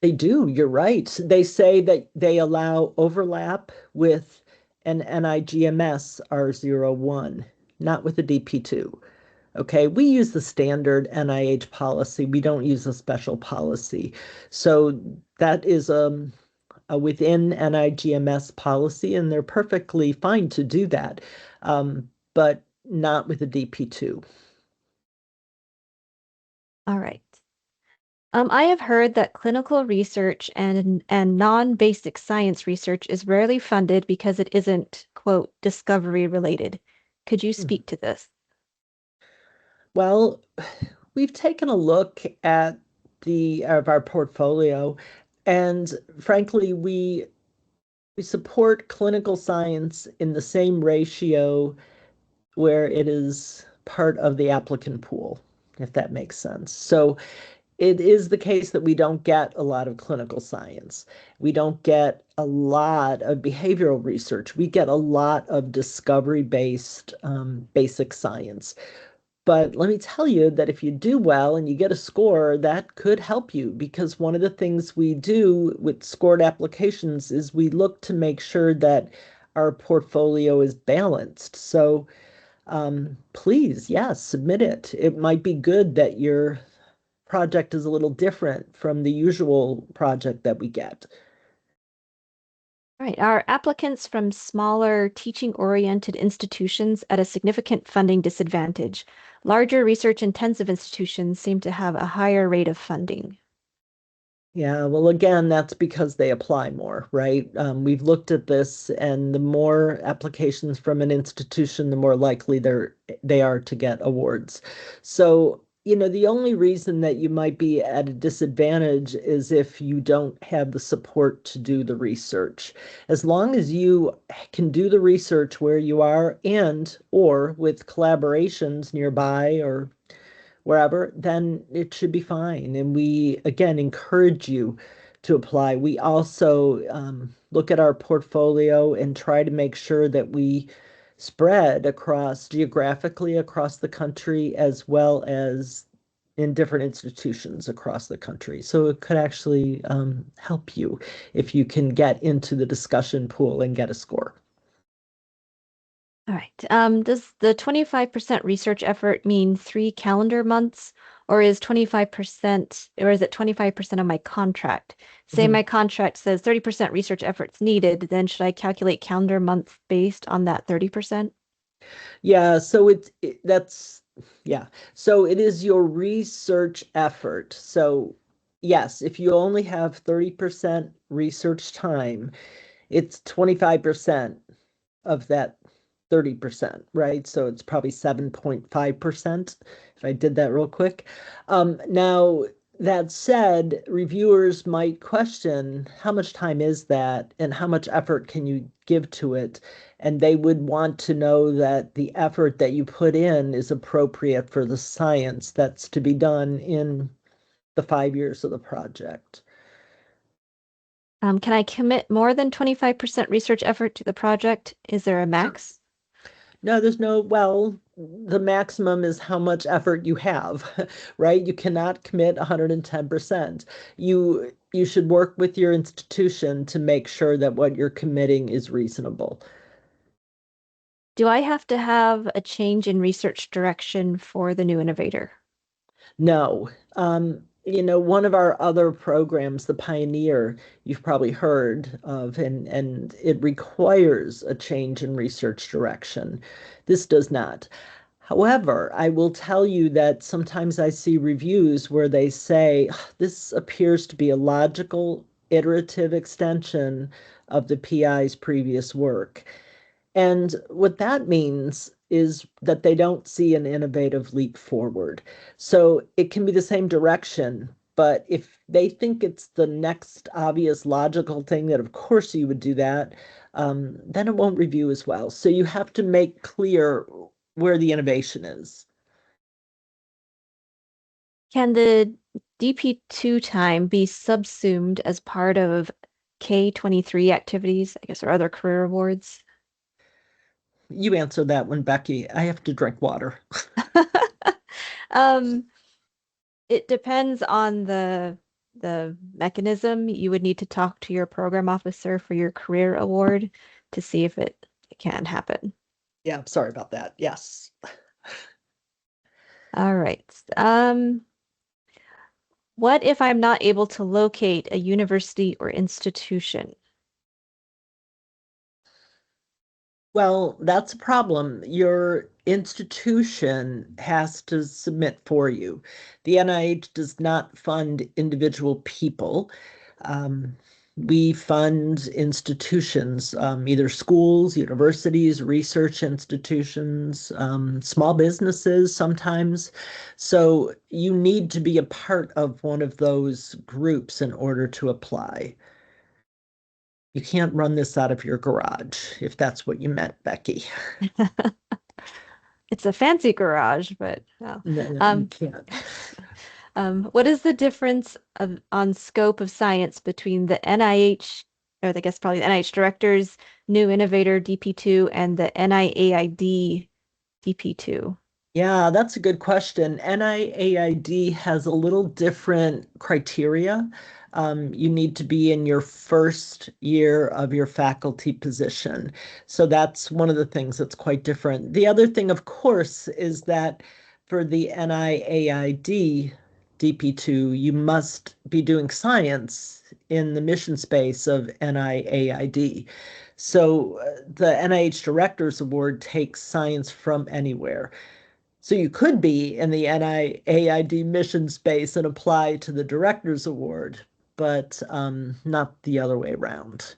They do, you're right. They say that they allow overlap with an NIGMS R01, not with a DP2. Okay, we use the standard NIH policy. We don't use a special policy. So that is a within NIGMS policy, and they're perfectly fine to do that, but not with a DP2. All right. I have heard that clinical research and non-basic science research is rarely funded because it isn't, quote, discovery related. Could you Mhm. speak to this? Well, we've taken a look at the of our portfolio, and frankly, we support clinical science in the same ratio where it is part of the applicant pool, if that makes sense. So it is the case that we don't get a lot of clinical science. We don't get a lot of behavioral research. We get a lot of discovery-based basic science. But let me tell you that if you do well and you get a score, that could help you, because one of the things we do with scored applications is we look to make sure that our portfolio is balanced. So please, yes, submit it. It might be good that your project is a little different from the usual project that we get. All right. Are applicants from smaller teaching-oriented institutions at a significant funding disadvantage? Larger research-intensive institutions seem to have a higher rate of funding. Yeah, well, again, that's because they apply more, right? We've looked at this, and the more applications from an institution, the more likely they are to get awards. So, the only reason that you might be at a disadvantage is if you don't have the support to do the research. As long as you can do the research where you are and or with collaborations nearby or wherever, then it should be fine. And we, again, encourage you to apply. We also look at our portfolio and try to make sure that we spread across geographically across the country as well as in different institutions across the country. So it could actually help you if you can get into the discussion pool and get a score. All right. Does the 25% research effort mean 3 calendar months, or is 25%, or is it 25% of my contract? Say Mhm. my contract says 30% research efforts needed, then should I calculate calendar months based on that 30%? Yeah, so yeah. So it is your research effort. So yes, if you only have 30% research time, it's 25% of that 30%, right? So it's probably 7.5% if I did that real quick. Now, that said, reviewers might question how much time is that and how much effort can you give to it? And they would want to know that the effort that you put in is appropriate for the science that's to be done in the 5 years of the project. Can I commit more than 25% research effort to the project? Is there a max? No, well, the maximum is how much effort you have, right? You cannot commit 110%. You should work with your institution to make sure that what you're committing is reasonable. Do I have to have a change in research direction for the new innovator? No. One of our other programs, the Pioneer, you've probably heard of, and it requires a change in research direction. This does not. However, I will tell you that sometimes I see reviews where they say, this appears to be a logical, iterative extension of the PI's previous work. And what that means is that they don't see an innovative leap forward. So it can be the same direction, but if they think it's the next obvious logical thing, that of course you would do that, then it won't review as well. So you have to make clear where the innovation is. Can the DP2 time be subsumed as part of K23 activities, I guess, or other career awards? You answer that one, Becky. I have to drink water. Um, it depends on the mechanism. You would need to talk to your program officer for your career award to see if it can happen. Yeah, I'm sorry about that. Yes. All right. What if I'm not able to locate a university or institution? Well, that's a problem. Your institution has to submit for you. The NIH does not fund individual people. Um, we fund institutions, either schools, universities, research institutions, small businesses sometimes. So you need to be a part of one of those groups in order to apply. You can't run this out of your garage, if that's what you meant, Becky. It's a fancy garage, but no. No, no, you Um, can't. what is the difference on scope of science between the NIH, or I guess probably the NIH director's new innovator DP2 and the NIAID DP2? Yeah, that's a good question. NIAID has a little different criteria. You need to be in your first year of your faculty position. So that's one of the things that's quite different. The other thing, of course, is that for the NIAID DP2, you must be doing science in the mission space of NIAID. So the NIH Directors Award takes science from anywhere. So you could be in the NIAID mission space and apply to the Director's Award, but not the other way around.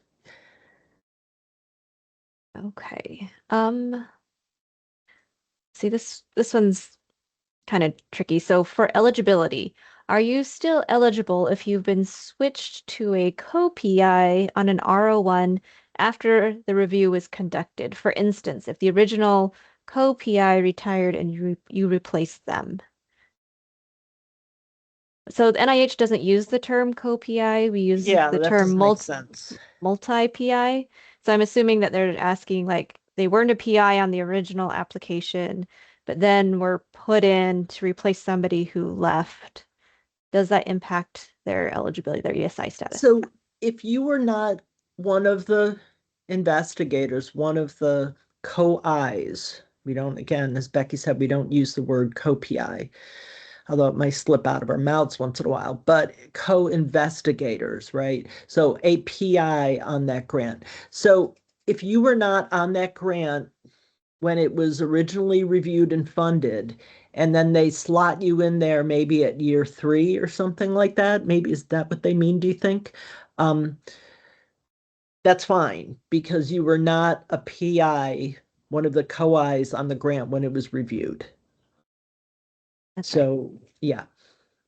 Okay. See this one's kind of tricky. So for eligibility, are you still eligible if you've been switched to a co-PI on an R01 after the review was conducted? For instance, if the original co-PI retired and you replaced them. So the NIH doesn't use the term co-PI. We use Yeah, the that term does make sense. multi-PI. So I'm assuming that they're asking like they weren't a PI on the original application, but then were put in to replace somebody who left. Does that impact their eligibility, their ESI status? So if you were not one of the investigators, one of the co-Is, we don't, again, as Becky said, we don't use the word co-PI, although it might slip out of our mouths once in a while, but co-investigators, right? So a PI on that grant. So if you were not on that grant when it was originally reviewed and funded, and then they slot you in there maybe at year 3 or something like that, maybe is that what they mean, do you think? Um, that's fine because you were not a PI, one of the co-Is on the grant when it was reviewed. That's right. So, yeah.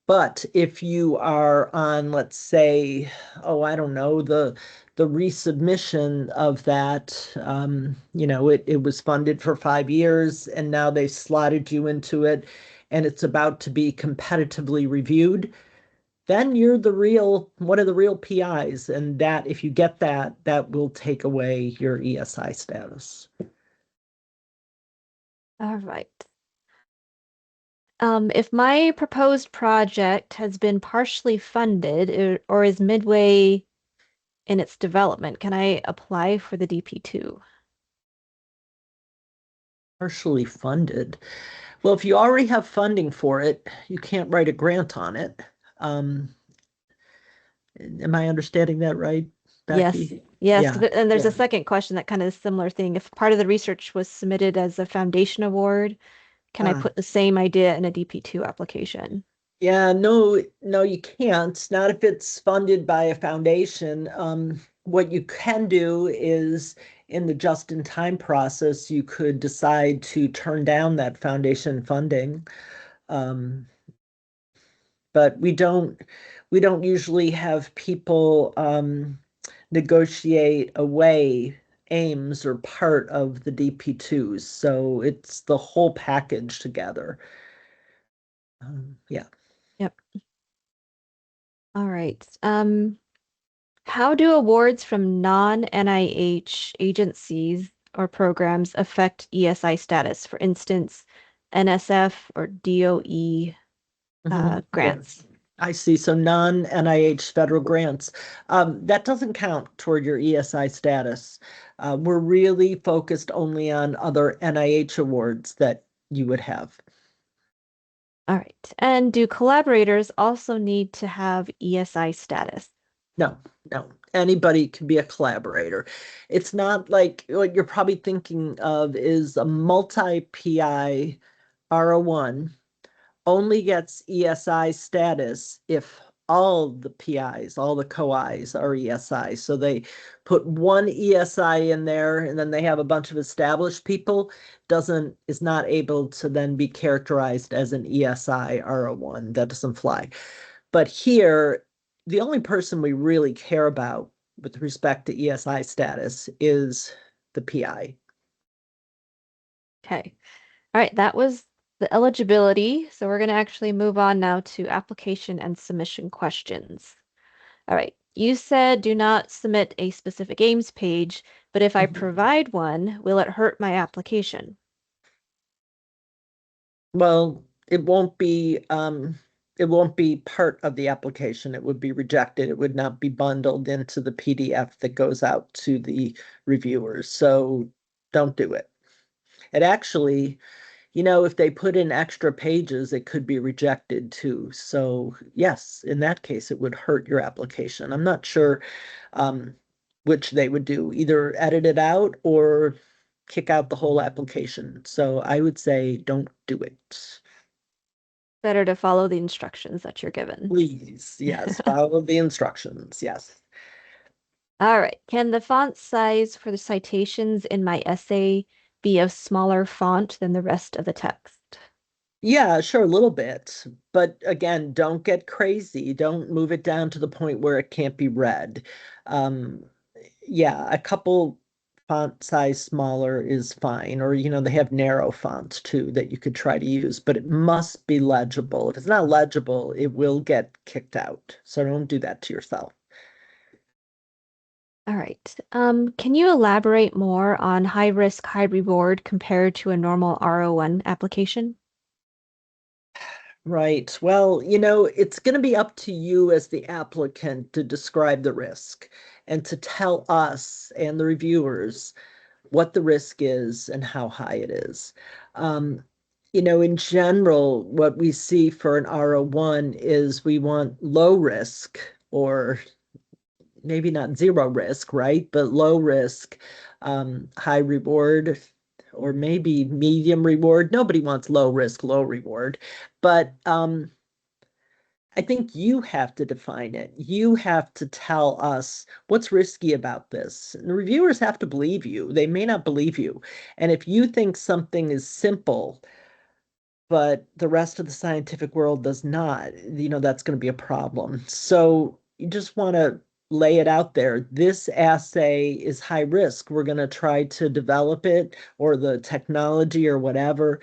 But if you are on, let's say, oh, I don't know, the resubmission of that, it was funded for 5 years and now they slotted you into it and it's about to be competitively reviewed, then you're one of the real PIs. And that, if you get that, that will take away your ESI status. All right. If my proposed project has been partially funded or is midway in its development, can I apply for the DP2? Partially funded. Well, if you already have funding for it, you can't write a grant on it. Um, Am I understanding that right, Yes, Becky? yes. Yeah, And there's a yeah. second question that kind of is a similar thing. If part of the research was submitted as a foundation award, can I Ah, put the same idea in a DP2 application? yeah, no, no, you can't. Not if it's funded by a foundation. What you can do is in the just-in-time process, you could decide to turn down that foundation funding. Um, but we don't usually have people negotiate away aims or part of the DP2s. So it's the whole package together. Yeah. Yep. All right. How do awards from non-NIH agencies or programs affect ESI status? For instance, NSF or DOE Yeah. grants. I see. So non-NIH federal grants, that doesn't count toward your ESI status. We're really focused only on other NIH awards that you would have. All right. And do collaborators also need to have ESI status? No, no. Anybody can be a collaborator. It's not like what you're probably thinking of is a multi-PI R01 only gets ESI status if all the PIs, all the co-Is are ESI. So they put one ESI in there and then they have a bunch of established people, is not able to then be characterized as an ESI R01. That doesn't fly. But here, the only person we really care about with respect to ESI status is the PI. Okay. All right. That was the eligibility. So we're going to actually move on now to application and submission questions. All right. You said do not submit a specific aims page, but if I provide one, will it hurt my application? Well, it won't be part of the application. It would be rejected. It would not be bundled into the PDF that goes out to the reviewers. So don't do it. It actually, if they put in extra pages, it could be rejected too. So yes, in that case, it would hurt your application. I'm not sure which they would do, either edit it out or kick out the whole application. So I would say don't do it. Better to follow the instructions that you're given. Please, yes, follow the instructions. Yes. All right. Can the font size for the citations in my essay be a smaller font than the rest of the text? Yeah, sure, a little bit. But again, don't get crazy. Don't move it down to the point where it can't be read. Um, yeah, a couple font size smaller is fine, or they have narrow fonts too that you could try to use, but it must be legible. If it's not legible, it will get kicked out. So don't do that to yourself. All right. Can you elaborate more on high risk, high reward compared to a normal R01 application? Right. Well, it's going to be up to you as the applicant to describe the risk and to tell us and the reviewers what the risk is and how high it is. In general, what we see for an R01 is we want low risk, or maybe not zero risk, right? But low risk, high reward, or maybe medium reward. Nobody wants low risk, low reward. But I think you have to define it. You have to tell us what's risky about this. And the reviewers have to believe you. They may not believe you. And if you think something is simple, but the rest of the scientific world does not, that's going to be a problem. So you just want to lay it out there. This assay is high risk. We're going to try to develop it, or the technology or whatever.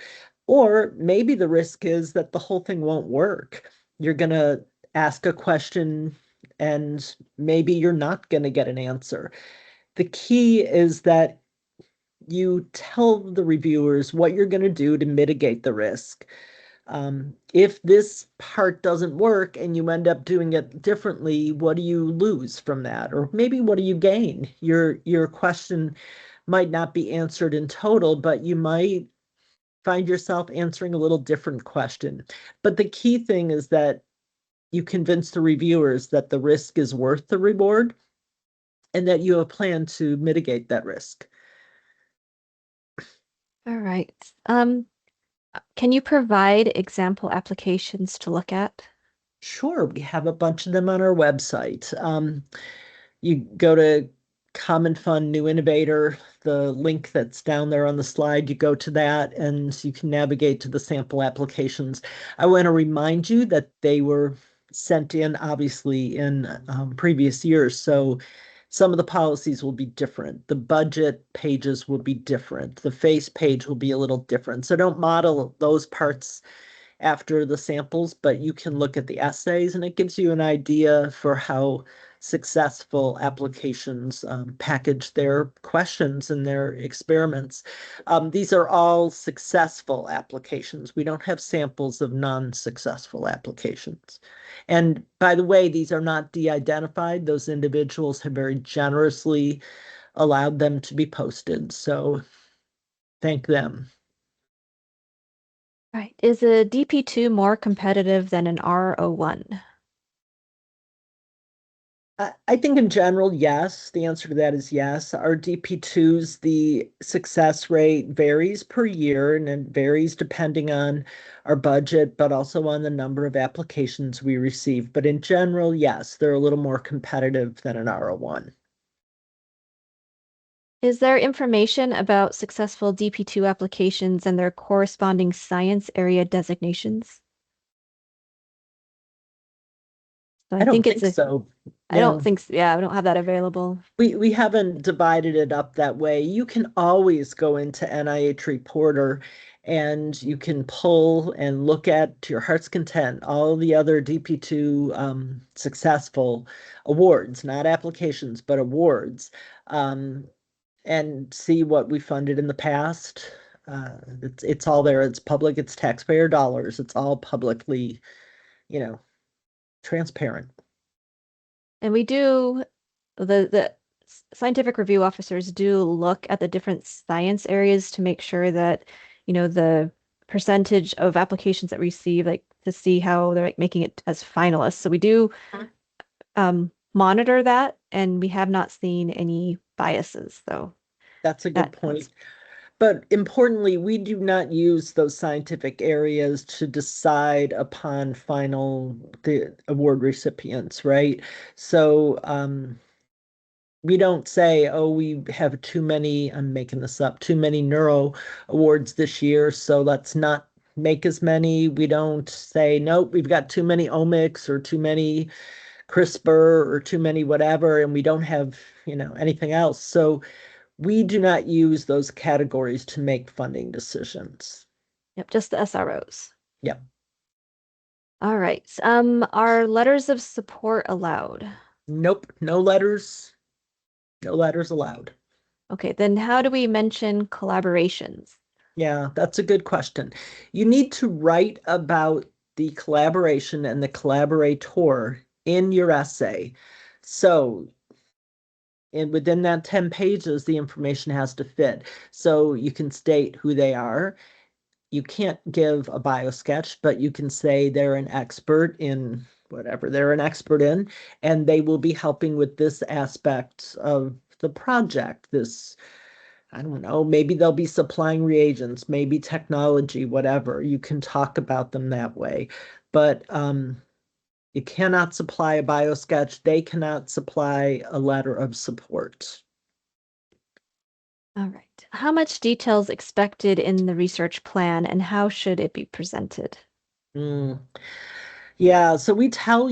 Or maybe the risk is that the whole thing won't work. You're going to ask a question and maybe you're not going to get an answer. The key is that you tell the reviewers what you're going to do to mitigate the risk. If this part doesn't work and you end up doing it differently, what do you lose from that? Or maybe what do you gain? Your question might not be answered in total, but you might find yourself answering a little different question. But the key thing is that you convince the reviewers that the risk is worth the reward and that you have a plan to mitigate that risk. All right. Can you provide example applications to look at? Sure, we have a bunch of them on our website. You go to Common Fund New Innovator, the link that's down there on the slide, you go to that and you can navigate to the sample applications. I want to remind you that they were sent in obviously in previous years, so some of the policies will be different. The budget pages will be different. The face page will be a little different. So don't model those parts after the samples, but you can look at the essays and it gives you an idea for how successful applications package their questions and their experiments. These are all successful applications. We don't have samples of non-successful applications. And by the way, these are not de-identified. Those individuals have very generously allowed them to be posted. So thank them. Right. Is a DP2 more competitive than an R01? I think in general, yes. The answer to that is yes. Our DP2s, the success rate varies per year and it varies depending on our budget, but also on the number of applications we receive. But in general, yes, they're a little more competitive than an R01. Is there information about successful DP2 applications and their corresponding science area designations? So I don't think it's think so. I don't No. think so. Yeah, I don't have that available. We haven't divided it up that way. You can always go into NIH Reporter and you can pull and look at, to your heart's content, all the other DP2 successful awards, not applications, but awards, and see what we funded in the past. It's all there. It's public. It's taxpayer dollars. It's all publicly, transparent. And we do the scientific review officers do look at the different science areas to make sure that, the percentage of applications that receive, like to see how they're like making it as finalists. So we do monitor that, and we have not seen any biases, though. That's a good point. But importantly, we do not use those scientific areas to decide upon the award recipients, right? So we don't say, oh, we have too many, I'm making this up, too many neuro awards this year, so let's not make as many. We don't say, nope, we've got too many omics or too many CRISPR or too many whatever, and we don't have, anything else. So we do not use those categories to make funding decisions. Yep, just the SROs. Yep. All right. Are letters of support allowed? Nope, no letters allowed. Okay, then how do we mention collaborations? Yeah, that's a good question. You need to write about the collaboration and the collaborator in your essay. So, and within that 10 pages, the information has to fit. So you can state who they are. You can't give a bio sketch, but you can say they're an expert in whatever they're an expert in, and they will be helping with this aspect of the project. This, I don't know, maybe they'll be supplying reagents, maybe technology, whatever. You can talk about them that way. But you cannot supply a bio sketch. They cannot supply a letter of support. All right. How much detail is expected in the research plan and how should it be presented? Mm. Yeah, so we tell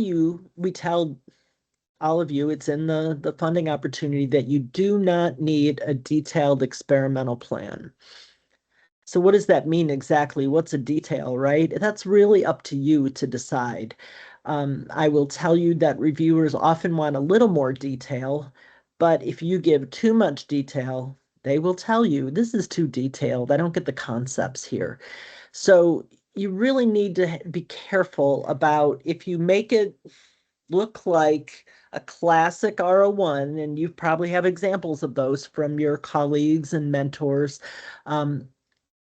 all of you, it's in the funding opportunity that you do not need a detailed experimental plan. So what does that mean exactly? What's a detail, right? That's really up to you to decide. I will tell you that reviewers often want a little more detail, but if you give too much detail, they will tell you this is too detailed. I don't get the concepts here. So you really need to be careful about if you make it look like a classic R01, and you probably have examples of those from your colleagues and mentors.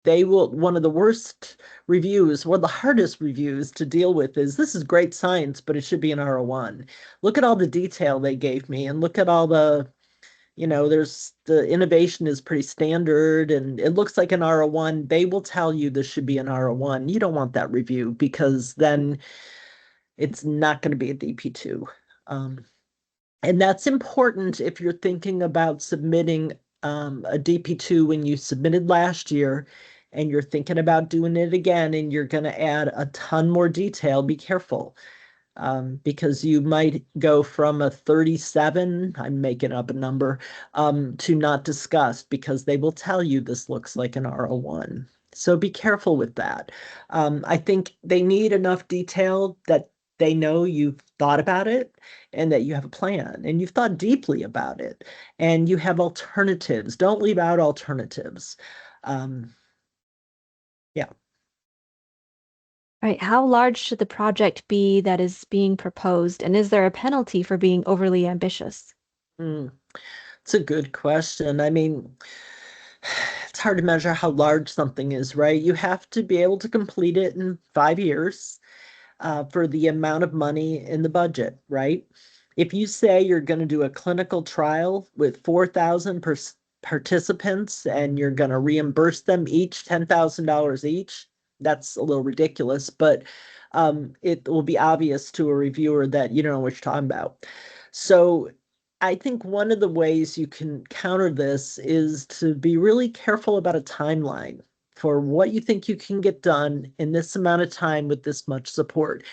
They will, one of the worst reviews, one of the hardest reviews to deal with is this is great science, but it should be an R01. Look at all the detail they gave me and look at all the, there's the innovation is pretty standard and it looks like an R01. They will tell you this should be an R01. You don't want that review because then it's not going to be a DP2. And that's important if you're thinking about submitting a DP2 when you submitted last year and you're thinking about doing it again and you're going to add a ton more detail. Be careful because you might go from a 37, I'm making up a number, to not discussed because they will tell you this looks like an R01. So be careful with that. I think they need enough detail that they know you've thought about it and that you have a plan and you've thought deeply about it and you have alternatives. Don't leave out alternatives. Yeah. All right. How large should the project be that is being proposed? And is there a penalty for being overly ambitious? It's a good question. I mean, it's hard to measure how large something is, right? You have to be able to complete it in 5 years for the amount of money in the budget, right? If you say you're going to do a clinical trial with 4,000 participants and you're going to reimburse them each $10,000 each, that's a little ridiculous, but it will be obvious to a reviewer that you don't know what you're talking about. So I think one of the ways you can counter this is to be really careful about a timeline for what you think you can get done in this amount of time with this much support.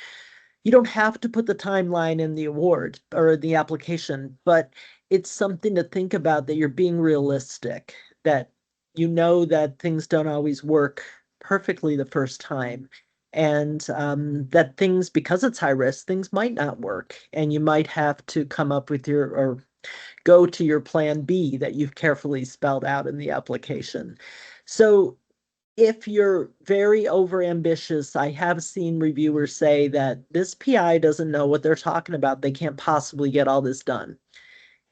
You don't have to put the timeline in the award or the application, but it's something to think about that you're being realistic, that you know that things don't always work perfectly the first time. And that things, because it's high risk, things might not work. And you might have to come up with or go to your plan B that you've carefully spelled out in the application. So if you're very overambitious, I have seen reviewers say that this PI doesn't know what they're talking about. They can't possibly get all this done.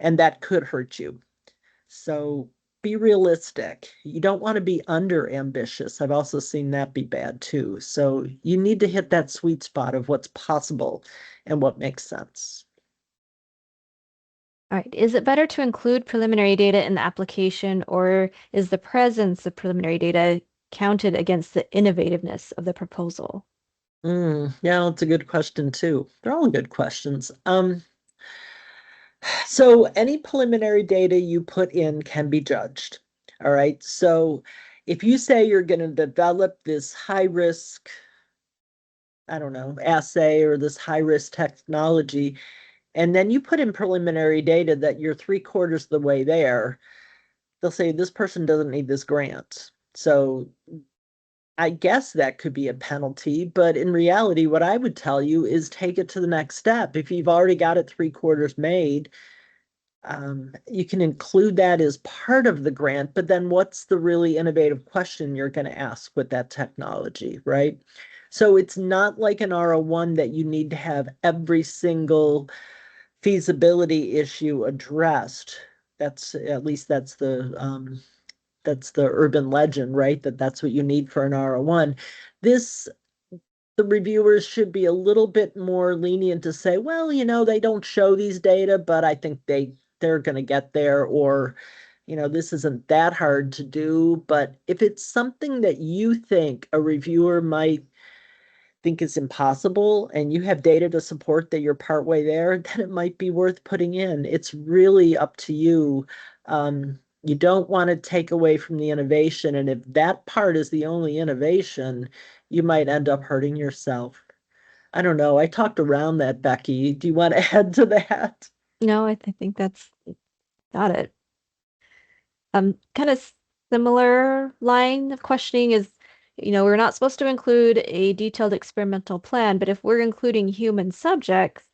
And that could hurt you. So be realistic. You don't want to be under ambitious. I've also seen that be bad too. So you need to hit that sweet spot of what's possible and what makes sense. All right. Is it better to include preliminary data in the application, or is the presence of preliminary data counted against the innovativeness of the proposal? Yeah, that's a good question too. They're all good questions. So any preliminary data you put in can be judged. All right. So if you say you're going to develop this high risk, I don't know, assay or this high risk technology, and then you put in preliminary data that you're 3/4 of the way there, they'll say this person doesn't need this grant. So I guess that could be a penalty, but in reality, what I would tell you is take it to the next step. If you've already got it 3/4 made, you can include that as part of the grant, but then what's the really innovative question you're going to ask with that technology, right? So it's not like an R01 that you need to have every single feasibility issue addressed. That's at least that's the urban legend, right? That's what you need for an R01. This the reviewers should be a little bit more lenient to say, well, they don't show these data, but I think they're going to get there, or, this isn't that hard to do. But if it's something that you think a reviewer might think is impossible and you have data to support that you're partway there, then it might be worth putting in. It's really up to you. You don't want to take away from the innovation. And if that part is the only innovation, you might end up hurting yourself. I don't know. I talked around that, Becky. Do you want to add to that? No, I think that's got it. Kind of similar line of questioning is, we're not supposed to include a detailed experimental plan, but if we're including human subjects,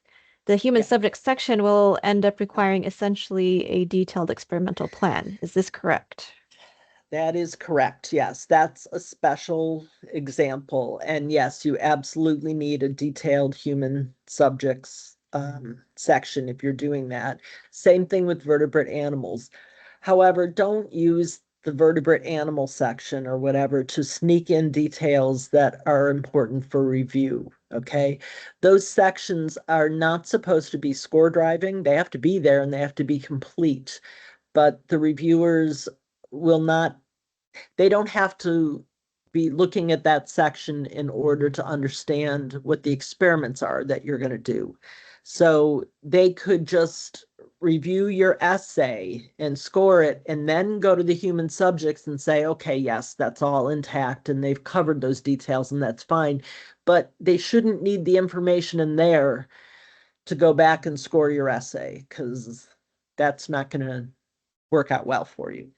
the human Yeah. subject section will end up requiring essentially a detailed experimental plan. Is this correct? That is correct. Yes, that's a special example. And yes, you absolutely need a detailed human subjects section if you're doing that. Same thing with vertebrate animals. However, don't use the vertebrate animal section or whatever to sneak in details that are important for review. Okay. Those sections are not supposed to be score driving. They have to be there and they have to be complete. But the reviewers will not, they don't have to be looking at that section in order to understand what the experiments are that you're going to do. So they could just review your essay and score it and then go to the human subjects and say, okay, yes, that's all intact and they've covered those details and that's fine. But they shouldn't need the information in there to go back and score your essay because that's not going to work out well for you.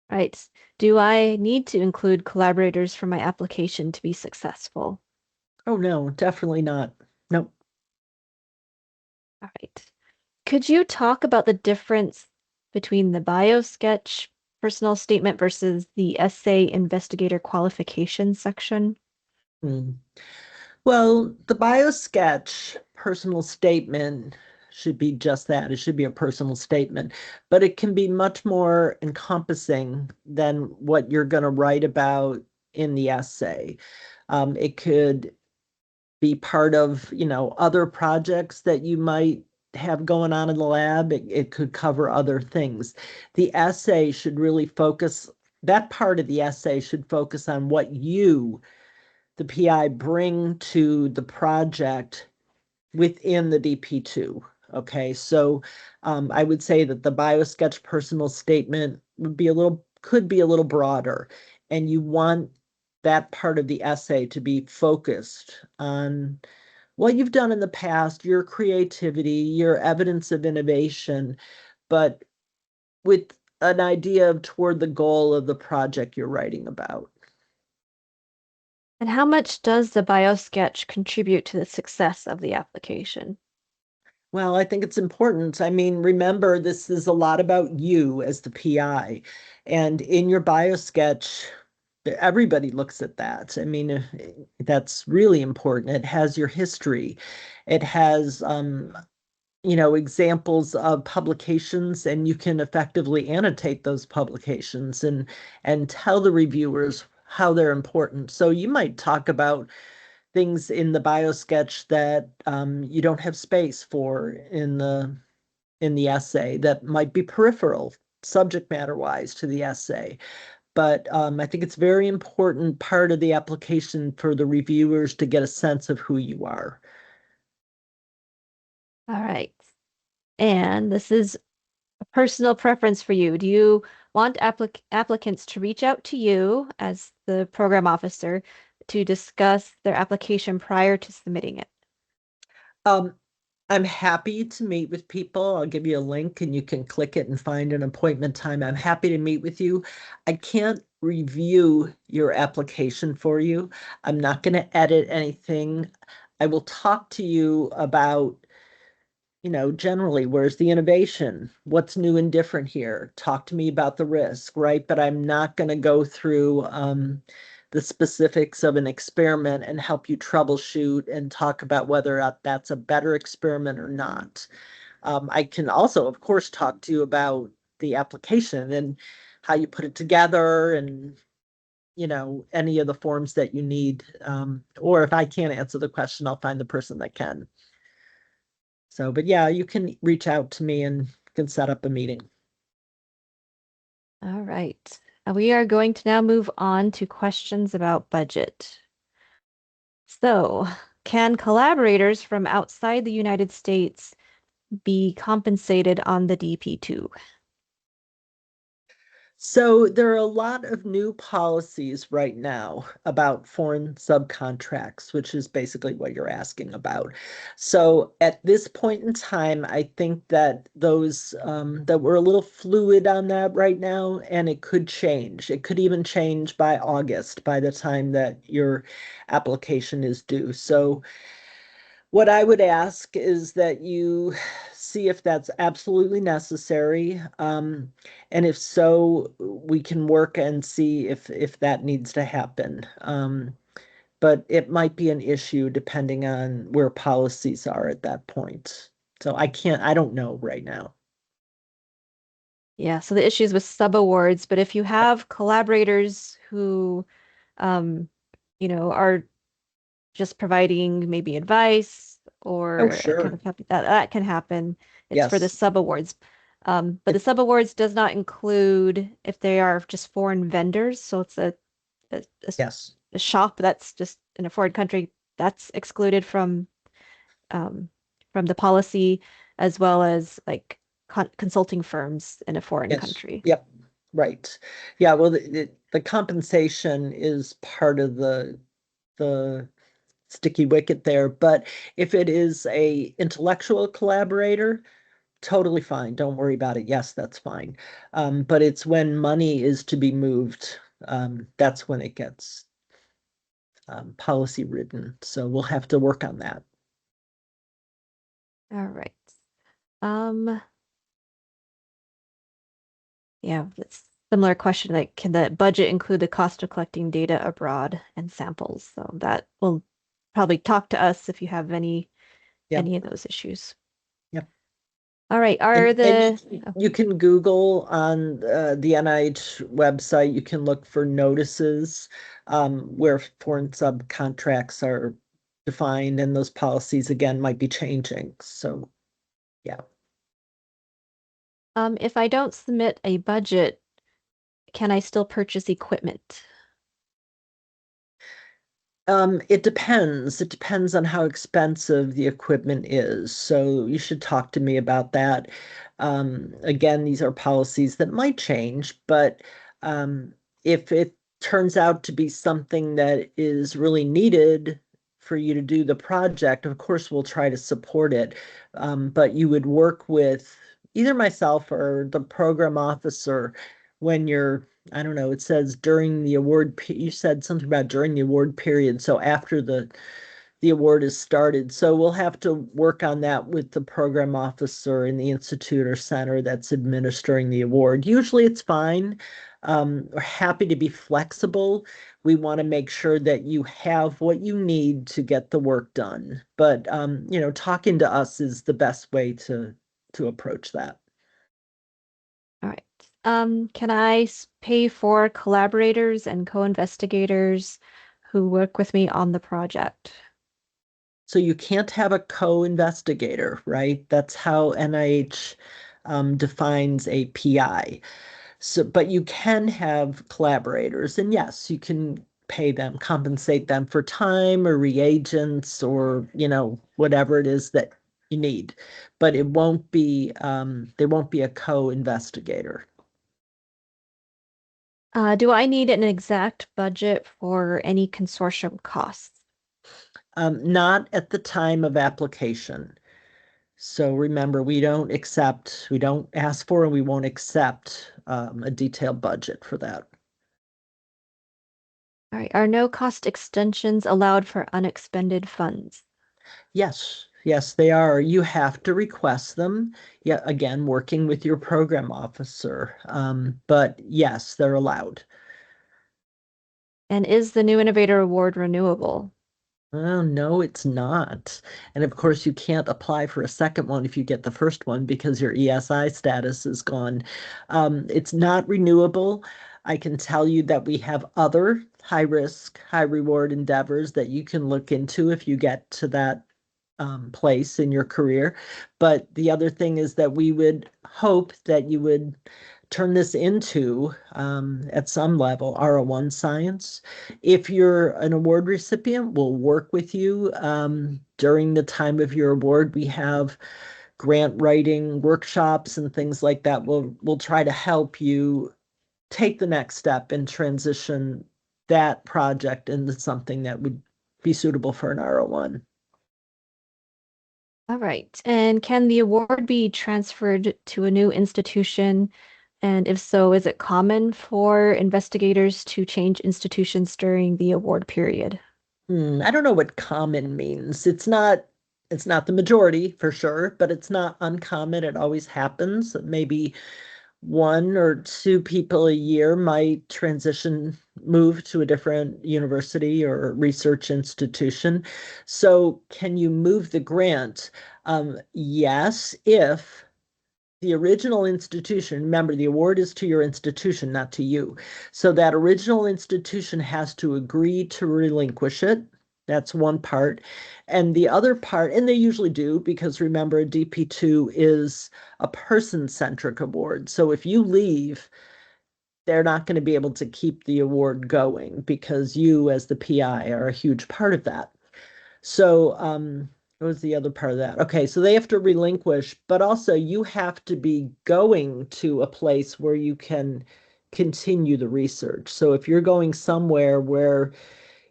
Right. Do I need to include collaborators for my application to be successful? Oh, no, definitely not. Nope. All right. Could you talk about the difference between the BioSketch personal statement versus the essay investigator qualification section? Hmm. Well, the BioSketch personal statement should be just that. It should be a personal statement, but it can be much more encompassing than what you're going to write about in the essay. It could be part of, other projects that you might have going on in the lab. It could cover other things. The essay should really focus, that part of the essay should focus on what you, the PI, bring to the project within the DP2. Okay, so I would say that the BioSketch personal statement could be a little broader, and you want that part of the essay to be focused on what you've done in the past, your creativity, your evidence of innovation, but with an idea of toward the goal of the project you're writing about. And how much does the BioSketch contribute to the success of the application? Well, I think it's important. I mean, remember, this is a lot about you as the PI. And in your BioSketch, everybody looks at that. I mean, that's really important. It has your history. It has, examples of publications, and you can effectively annotate those publications and tell the reviewers how they're important. So you might talk about things in the BioSketch that you don't have space for in the essay that might be peripheral subject matter wise to the essay. But I think it's very important part of the application for the reviewers to get a sense of who you are. All right. And this is a personal preference for you. Do you want applicants to reach out to you as the program officer to discuss their application prior to submitting it? Um, I'm happy to meet with people. I'll give you a link and you can click it and find an appointment time. I'm happy to meet with you. I can't review your application for you. I'm not going to edit anything. I will talk to you about, generally, where's the innovation? What's new and different here? Talk to me about the risk, right? But I'm not going to go through the specifics of an experiment and help you troubleshoot and talk about whether or not that's a better experiment or not. I can also, of course, talk to you about the application and how you put it together and any of the forms that you need. Or if I can't answer the question, I'll find the person that can. So, but yeah, you can reach out to me and can set up a meeting. All right. We are going to now move on to questions about budget. So, can collaborators from outside the United States be compensated on the DP2? So there are a lot of new policies right now about foreign subcontracts, which is basically what you're asking about. So at this point in time, I think that those that we're a little fluid on that right now, and it could change. It could even change by August, by the time that your application is due. So what I would ask is that you see if that's absolutely necessary. And if so, we can work and see if that needs to happen. But it might be an issue depending on where policies are at that point. So I don't know right now. Yeah, so the issues with subawards, but if you have collaborators who, um, are just providing maybe advice Oh, or kind sure. of that can happen. It's for the Yes. subawards. But the It, subawards does not include if they are just foreign vendors. So it's a, a, yes. a shop that's just in a foreign country that's excluded um, from the policy, as well as like consulting firms in a foreign Yes. country. Yep. Right. Yeah. Well, the compensation is part of the sticky wicket there. But if it is a intellectual collaborator, totally fine. Don't worry about it. Yes, that's fine. But it's when money is to be moved, that's when it gets policy ridden. So we'll have to work on that. All right. Um, yeah, it's similar question, like can the budget include the cost of collecting data abroad and samples? So that will probably talk to us if you have Yeah. any of those issues. Yeah. All right, And are the oh, you can Google on the NIH website, you can look for notices where foreign subcontracts are defined, and those policies again might be changing. So, yeah. if I don't submit a budget, can I still purchase equipment? It depends. It depends on how expensive the equipment is. So you should talk to me about that. Again, these are policies that might change, but if it turns out to be something that is really needed for you to do the project, of course, we'll try to support it. But you would work with either myself or the program officer when you're I don't know, it says during the award, you said something about during the award period, so after the award is started. So we'll have to work on that with the program officer in the institute or center that's administering the award. Usually it's fine. We're happy to be flexible. We want to make sure that you have what you need to get the work done. But talking to us is the best way to approach that. All right. Can I pay for collaborators and co-investigators who work with me on the project? So you can't have a co-investigator, right? That's how NIH defines a PI. So, but you can have collaborators, and yes, you can pay them, compensate them for time or reagents or whatever it is that you need. But it won't be there won't be a co-investigator. Do I need an exact budget for any consortium costs? Not at the time of application. So remember, we don't ask for, and we won't accept a detailed budget for that. All right. Are no cost extensions allowed for unexpended funds? Yes, they are. You have to request them. Yeah, again, working with your program officer. But yes, they're allowed. And is the New Innovator Award renewable? Oh, no, it's not. And of course, you can't apply for a second one if you get the first one because your ESI status is gone. It's not renewable. I can tell you that we have other high risk, high reward endeavors that you can look into if you get to that place in your career. But the other thing is that we would hope that you would turn this into, at some level, R01 science. If you're an award recipient, we'll work with you during the time of your award. We have grant writing workshops and things like that. We'll try to help you take the next step and transition that project into something that would be suitable for an R01. All right. And can the award be transferred to a new institution? And if so, is it common for investigators to change institutions during the award period? I don't know what common means. It's not the majority for sure, but it's not uncommon. It always happens. Maybe one or two people a year might move to a different university or research institution. So can you move the grant? Yes, if the original institution, remember the award is to your institution, not to you. So that original institution has to agree to relinquish it. That's one part. And the other part, and they usually do, because remember, a DP2 is a person-centric award. So if you leave, they're not going to be able to keep the award going because you, as the PI, are a huge part of that. So, what was the other part of that? Okay, so they have to relinquish, but also you have to be going to a place where you can continue the research. So if you're going somewhere where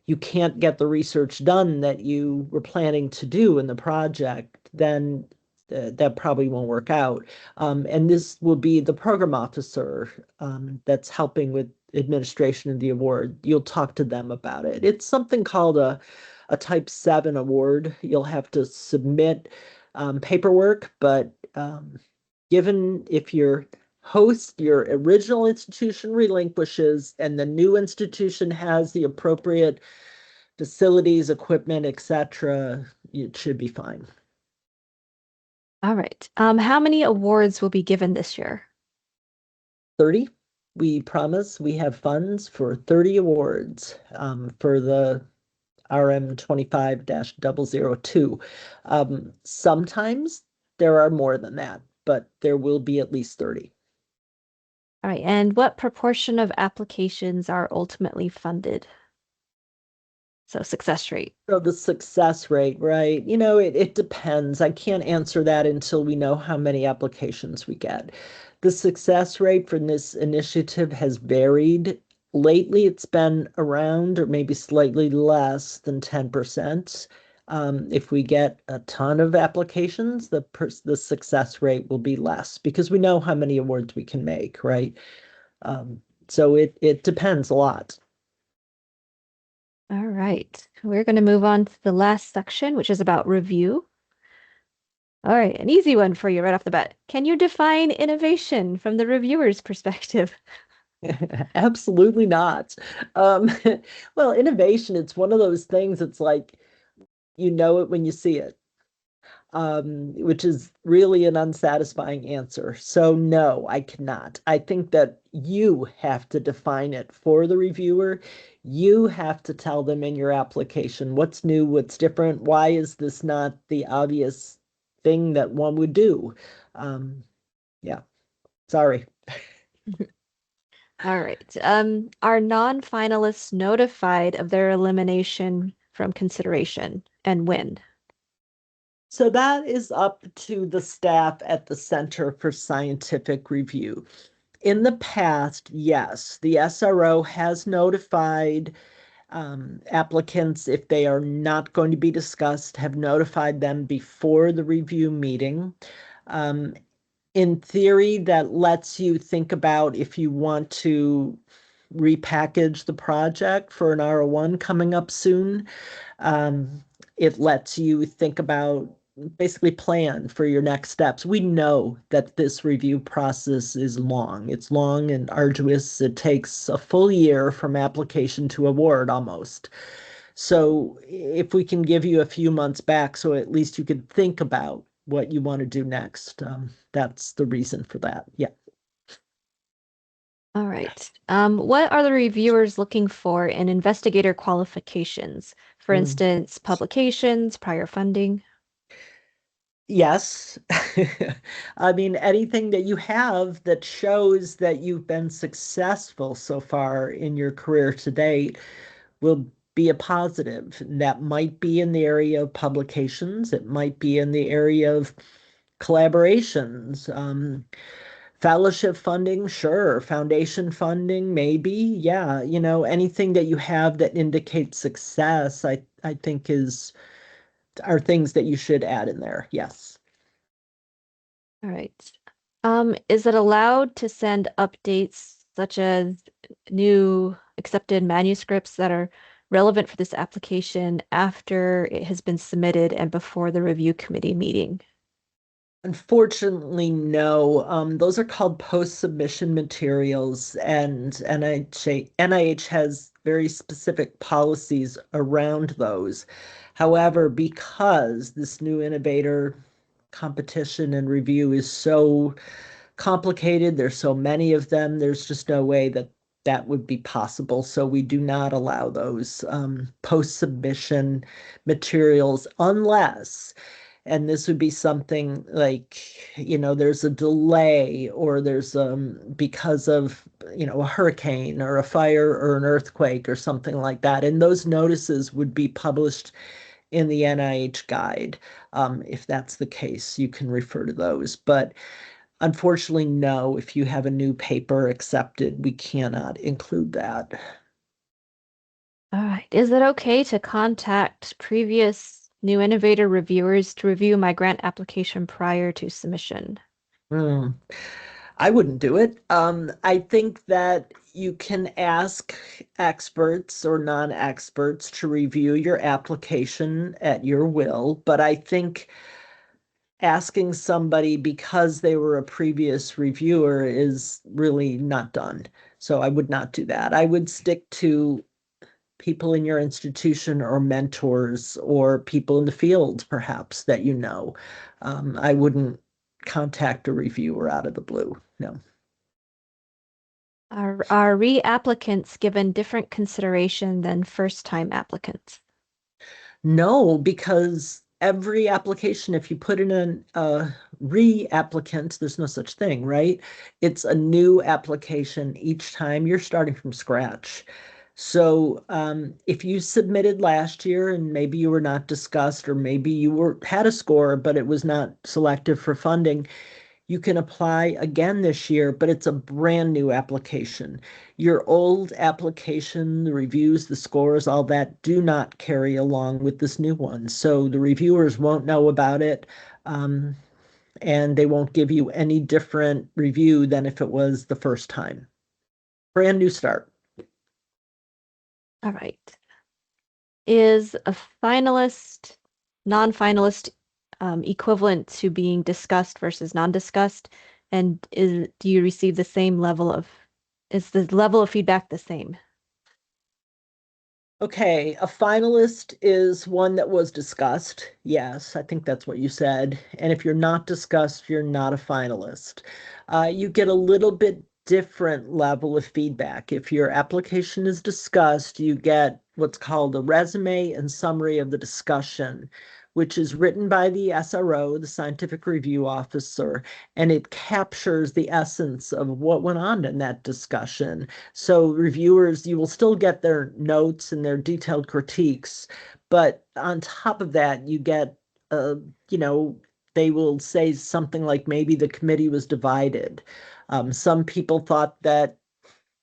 you can't get the research done that you were planning to do in the project, then that probably won't work out. And this will be the program officer that's helping with administration of the award. You'll talk to them about it. It's something called a Type 7 award. You'll have to submit paperwork, but given if your original institution relinquishes and the new institution has the appropriate facilities, equipment, etc., it should be fine. All right. How many awards will be given this year? 30. We promise we have funds for 30 awards for the RM 25-002. Sometimes there are more than that, but there will be at least 30. All right. And what proportion of applications are ultimately funded? So success rate. So the success rate, right? It depends. I can't answer that until we know how many applications we get. The success rate for this initiative has varied. Lately, it's been around or maybe slightly less than 10%. If we get a ton of applications, the success rate will be less because we know how many awards we can make, right? So it depends a lot. All right. We're going to move on to the last section, which is about review. All right, an easy one for you right off the bat. Can you define innovation from the reviewer's perspective? Absolutely not. Um, well, innovation, it's one of those things, it's like you know it when you see it, which is really an unsatisfying answer. So no, I cannot. I think that you have to define it for the reviewer. You have to tell them in your application what's new, what's different, why is this not the obvious thing that one would do? Yeah, sorry. All right. Are non-finalists notified of their elimination from consideration and when? So that is up to the staff at the Center for Scientific Review. In the past, yes, the SRO has notified Applicants, if they are not going to be discussed, have notified them before the review meeting. In theory, that lets you think about if you want to repackage the project for an R01 coming up soon. It lets you think about basically plan for your next steps. We know that this review process is long. It's long and arduous. It takes a full year from application to award almost. So if we can give you a few months back, so at least you could think about what you want to do next, that's the reason for that. Yeah. All right. What are the reviewers looking for in investigator qualifications? For Mm. instance, publications, prior funding? Yes. I mean, anything that you have that shows that you've been successful so far in your career to date will be a positive. That might be in the area of publications. It might be in the area of collaborations. Fellowship funding, sure. Foundation funding, maybe. Yeah, anything that you have that indicates success, I think are things that you should add in there. Yes. All right. Is it allowed to send updates such as new accepted manuscripts that are relevant for this application after it has been submitted and before the review committee meeting? Unfortunately, no. Those are called post-submission materials, and NIH has very specific policies around those. However, because this new innovator competition and review is so complicated, there's so many of them, there's just no way that that would be possible. So we do not allow those post-submission materials unless, and this would be something like, there's a delay or there's because of, a hurricane or a fire or an earthquake or something like that. And those notices would be published in the NIH guide. If that's the case, you can refer to those. But unfortunately, no, if you have a new paper accepted, we cannot include that. All right. Is it okay to contact previous new innovator reviewers to review my grant application prior to submission? Hmm. I wouldn't do it. I think that you can ask experts or non-experts to review your application at your will, but I think asking somebody because they were a previous reviewer is really not done. So I would not do that. I would stick to people in your institution or mentors or people in the field, perhaps, that you know. I wouldn't contact a reviewer out of the blue. No. Are reapplicants given different consideration than first-time applicants? No, because every application, if you put in a re-applicant, there's no such thing, right? It's a new application each time. You're starting from scratch. So if you submitted last year and maybe you were not discussed or maybe you had a score, but it was not selected for funding, you can apply again this year, but it's a brand new application. Your old application, the reviews, the scores, all that do not carry along with this new one. So the reviewers won't know about it, and they won't give you any different review than if it was the first time. Brand new start. All right. Is a finalist, non-finalist equivalent to being discussed versus non-discussed? And do you receive the same level of, is the level of feedback the same? Okay, a finalist is one that was discussed. Yes, I think that's what you said. And if you're not discussed, you're not a finalist. You get a little bit different level of feedback. If your application is discussed, you get what's called a resume and summary of the discussion, which is written by the SRO, the Scientific Review Officer, and it captures the essence of what went on in that discussion. So reviewers, you will still get their notes and their detailed critiques, but on top of that, you get, you know, they will say something like maybe the committee was divided. Some people thought that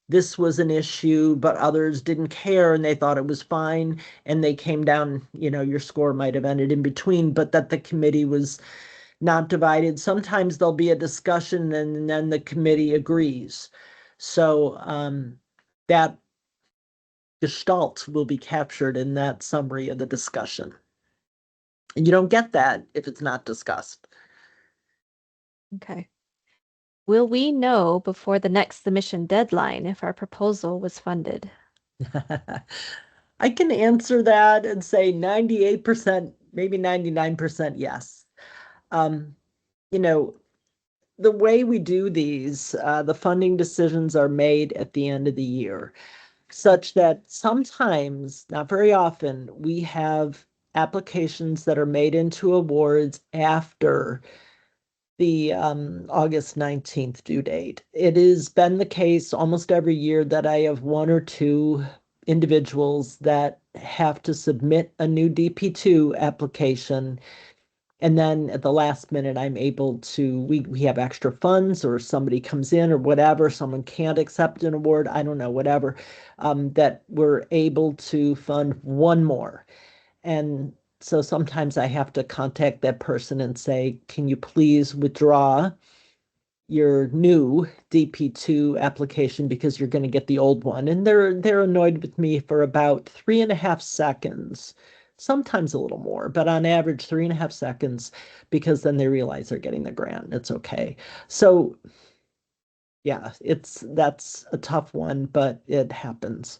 this was an issue, but others didn't care and they thought it was fine and they came down, your score might have ended in between, but that the committee was not divided. Sometimes there'll be a discussion and then the committee agrees. So that gestalt will be captured in that summary of the discussion. And you don't get that if it's not discussed. Okay. Will we know before the next submission deadline if our proposal was funded? I can answer that and say 98%, maybe 99% yes. The way we do these, the funding decisions are made at the end of the year, such that sometimes, not very often, we have applications that are made into awards after the August 19th due date. It has been the case almost every year that I have one or two individuals that have to submit a new DP2 application. And then at the last minute, I'm able to, we have extra funds or somebody comes in or whatever, someone can't accept an award, I don't know, whatever, that we're able to fund one more. And so sometimes I have to contact that person and say, can you please withdraw your new DP2 application because you're going to get the old one. And they're annoyed with me for about 3.5 seconds, sometimes a little more, but on average 3.5 seconds, because then they realize they're getting the grant. It's okay. So yeah, that's a tough one, but it happens.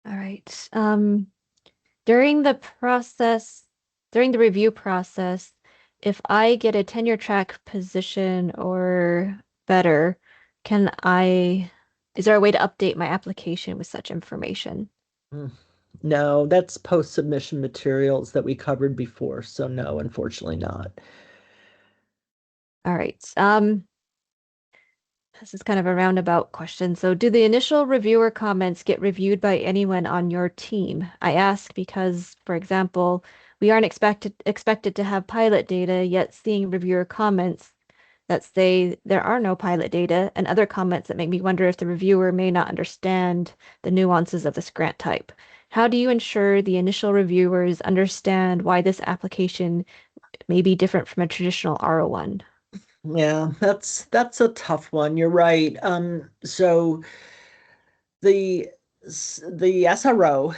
All right. During the review process, if I get a tenure track position or better, is there a way to update my application with such information? No, that's post-submission materials that we covered before. So no, unfortunately not. All right. This is kind of a roundabout question. So, do the initial reviewer comments get reviewed by anyone on your team? I ask because, for example, we aren't expected to have pilot data, yet seeing reviewer comments that say there are no pilot data and other comments that make me wonder if the reviewer may not understand the nuances of this grant type. How do you ensure the initial reviewers understand why this application may be different from a traditional R01? Yeah, that's a tough one. You're right. So the SRO,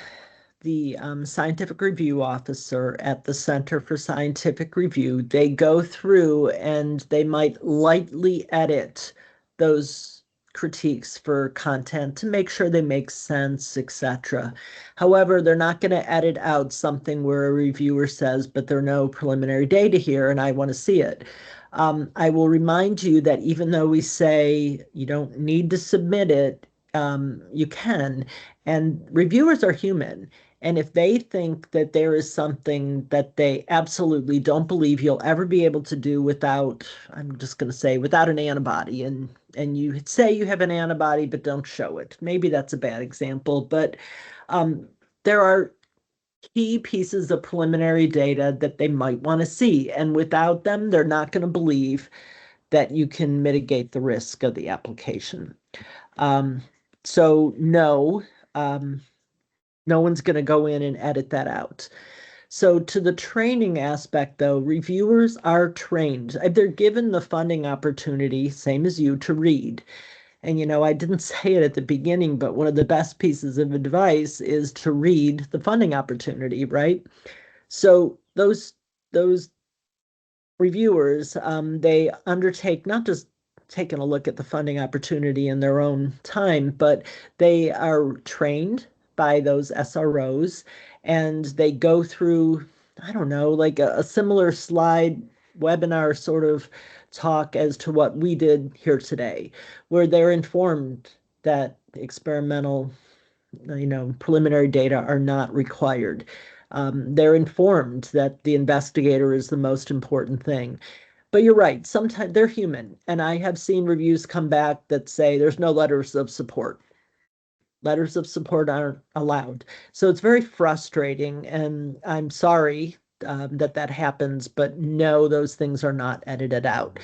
the scientific review officer at the Center for Scientific Review, they go through and they might lightly edit those critiques for content to make sure they make sense, etc. However, they're not going to edit out something where a reviewer says, but there are no preliminary data here and I want to see it. I will remind you that even though we say you don't need to submit it, you can. And reviewers are human. And if they think that there is something that they absolutely don't believe you'll ever be able to do without, I'm just going to say, without an antibody, and you say you have an antibody but don't show it, maybe that's a bad example, but there are key pieces of preliminary data that they might want to see. And without them, they're not going to believe that you can mitigate the risk of the application. So no, no one's going to go in and edit that out. So to the training aspect, though, reviewers are trained. They're given the funding opportunity, same as you, to read. And, I didn't say it at the beginning, but one of the best pieces of advice is to read the funding opportunity, right? So those reviewers, they undertake not just taking a look at the funding opportunity in their own time, but they are trained by those SROs and they go through, I don't know, like a similar slide webinar sort of talk as to what we did here today, where they're informed that experimental, preliminary data are not required. They're informed that the investigator is the most important thing. But you're right, sometimes they're human. And I have seen reviews come back that say there's no letters of support. Letters of support aren't allowed. So it's very frustrating. And I'm sorry that that happens, but no, those things are not edited out.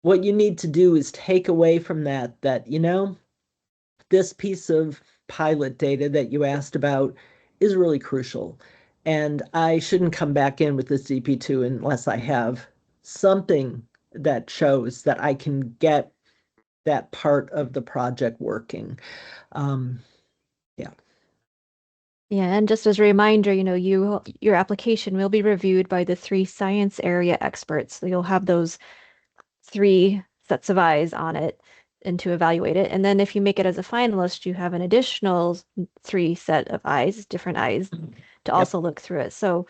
what you need to do is take away from that, this piece of pilot data that you asked about is really crucial. And I shouldn't come back in with this DP2 unless I have something that shows that I can get that part of the project working. Yeah. Yeah, and just as a reminder, your application will be reviewed by the 3 science area experts. So you'll have those 3 sets of eyes on it and to evaluate it. And then if you make it as a finalist, you have an additional 3 set of eyes, different eyes, to also look through it. So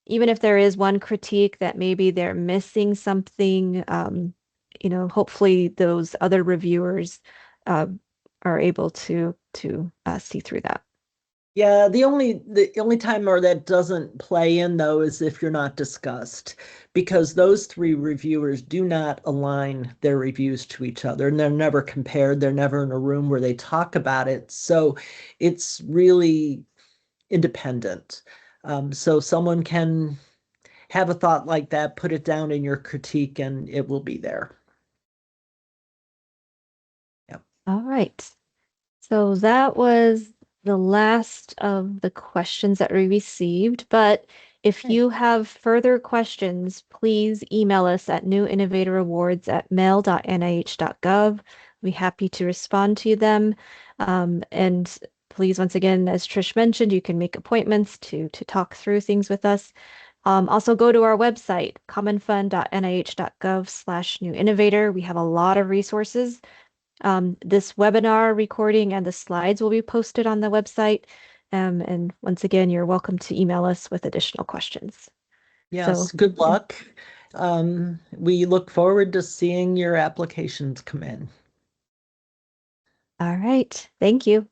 even if there is one critique that maybe they're missing something, hopefully those other reviewers uh, are able to see through that. Yeah, the only time where that doesn't play in though is if you're not discussed, because those 3 reviewers do not align their reviews to each other and they're never compared. They're never in a room where they talk about it. So it's really independent. So someone can have a thought like that, put it down in your critique, and it will be there. Yep. All right. So that was the last of the questions that we received. But if Okay. you have further questions, please email us at newinnovatoroawards@mail.nih.gov. We're happy to respond to them. And please, once again, as Trish mentioned, you can make appointments to talk through things with us. Also, go to our website, commonfund.nih.gov/newinnovator. We have a lot of resources. This webinar recording and the slides will be posted on the website. And once again, you're welcome to email us with additional questions. Yes, So, good luck. We look forward to seeing your applications come in. all right. Thank you.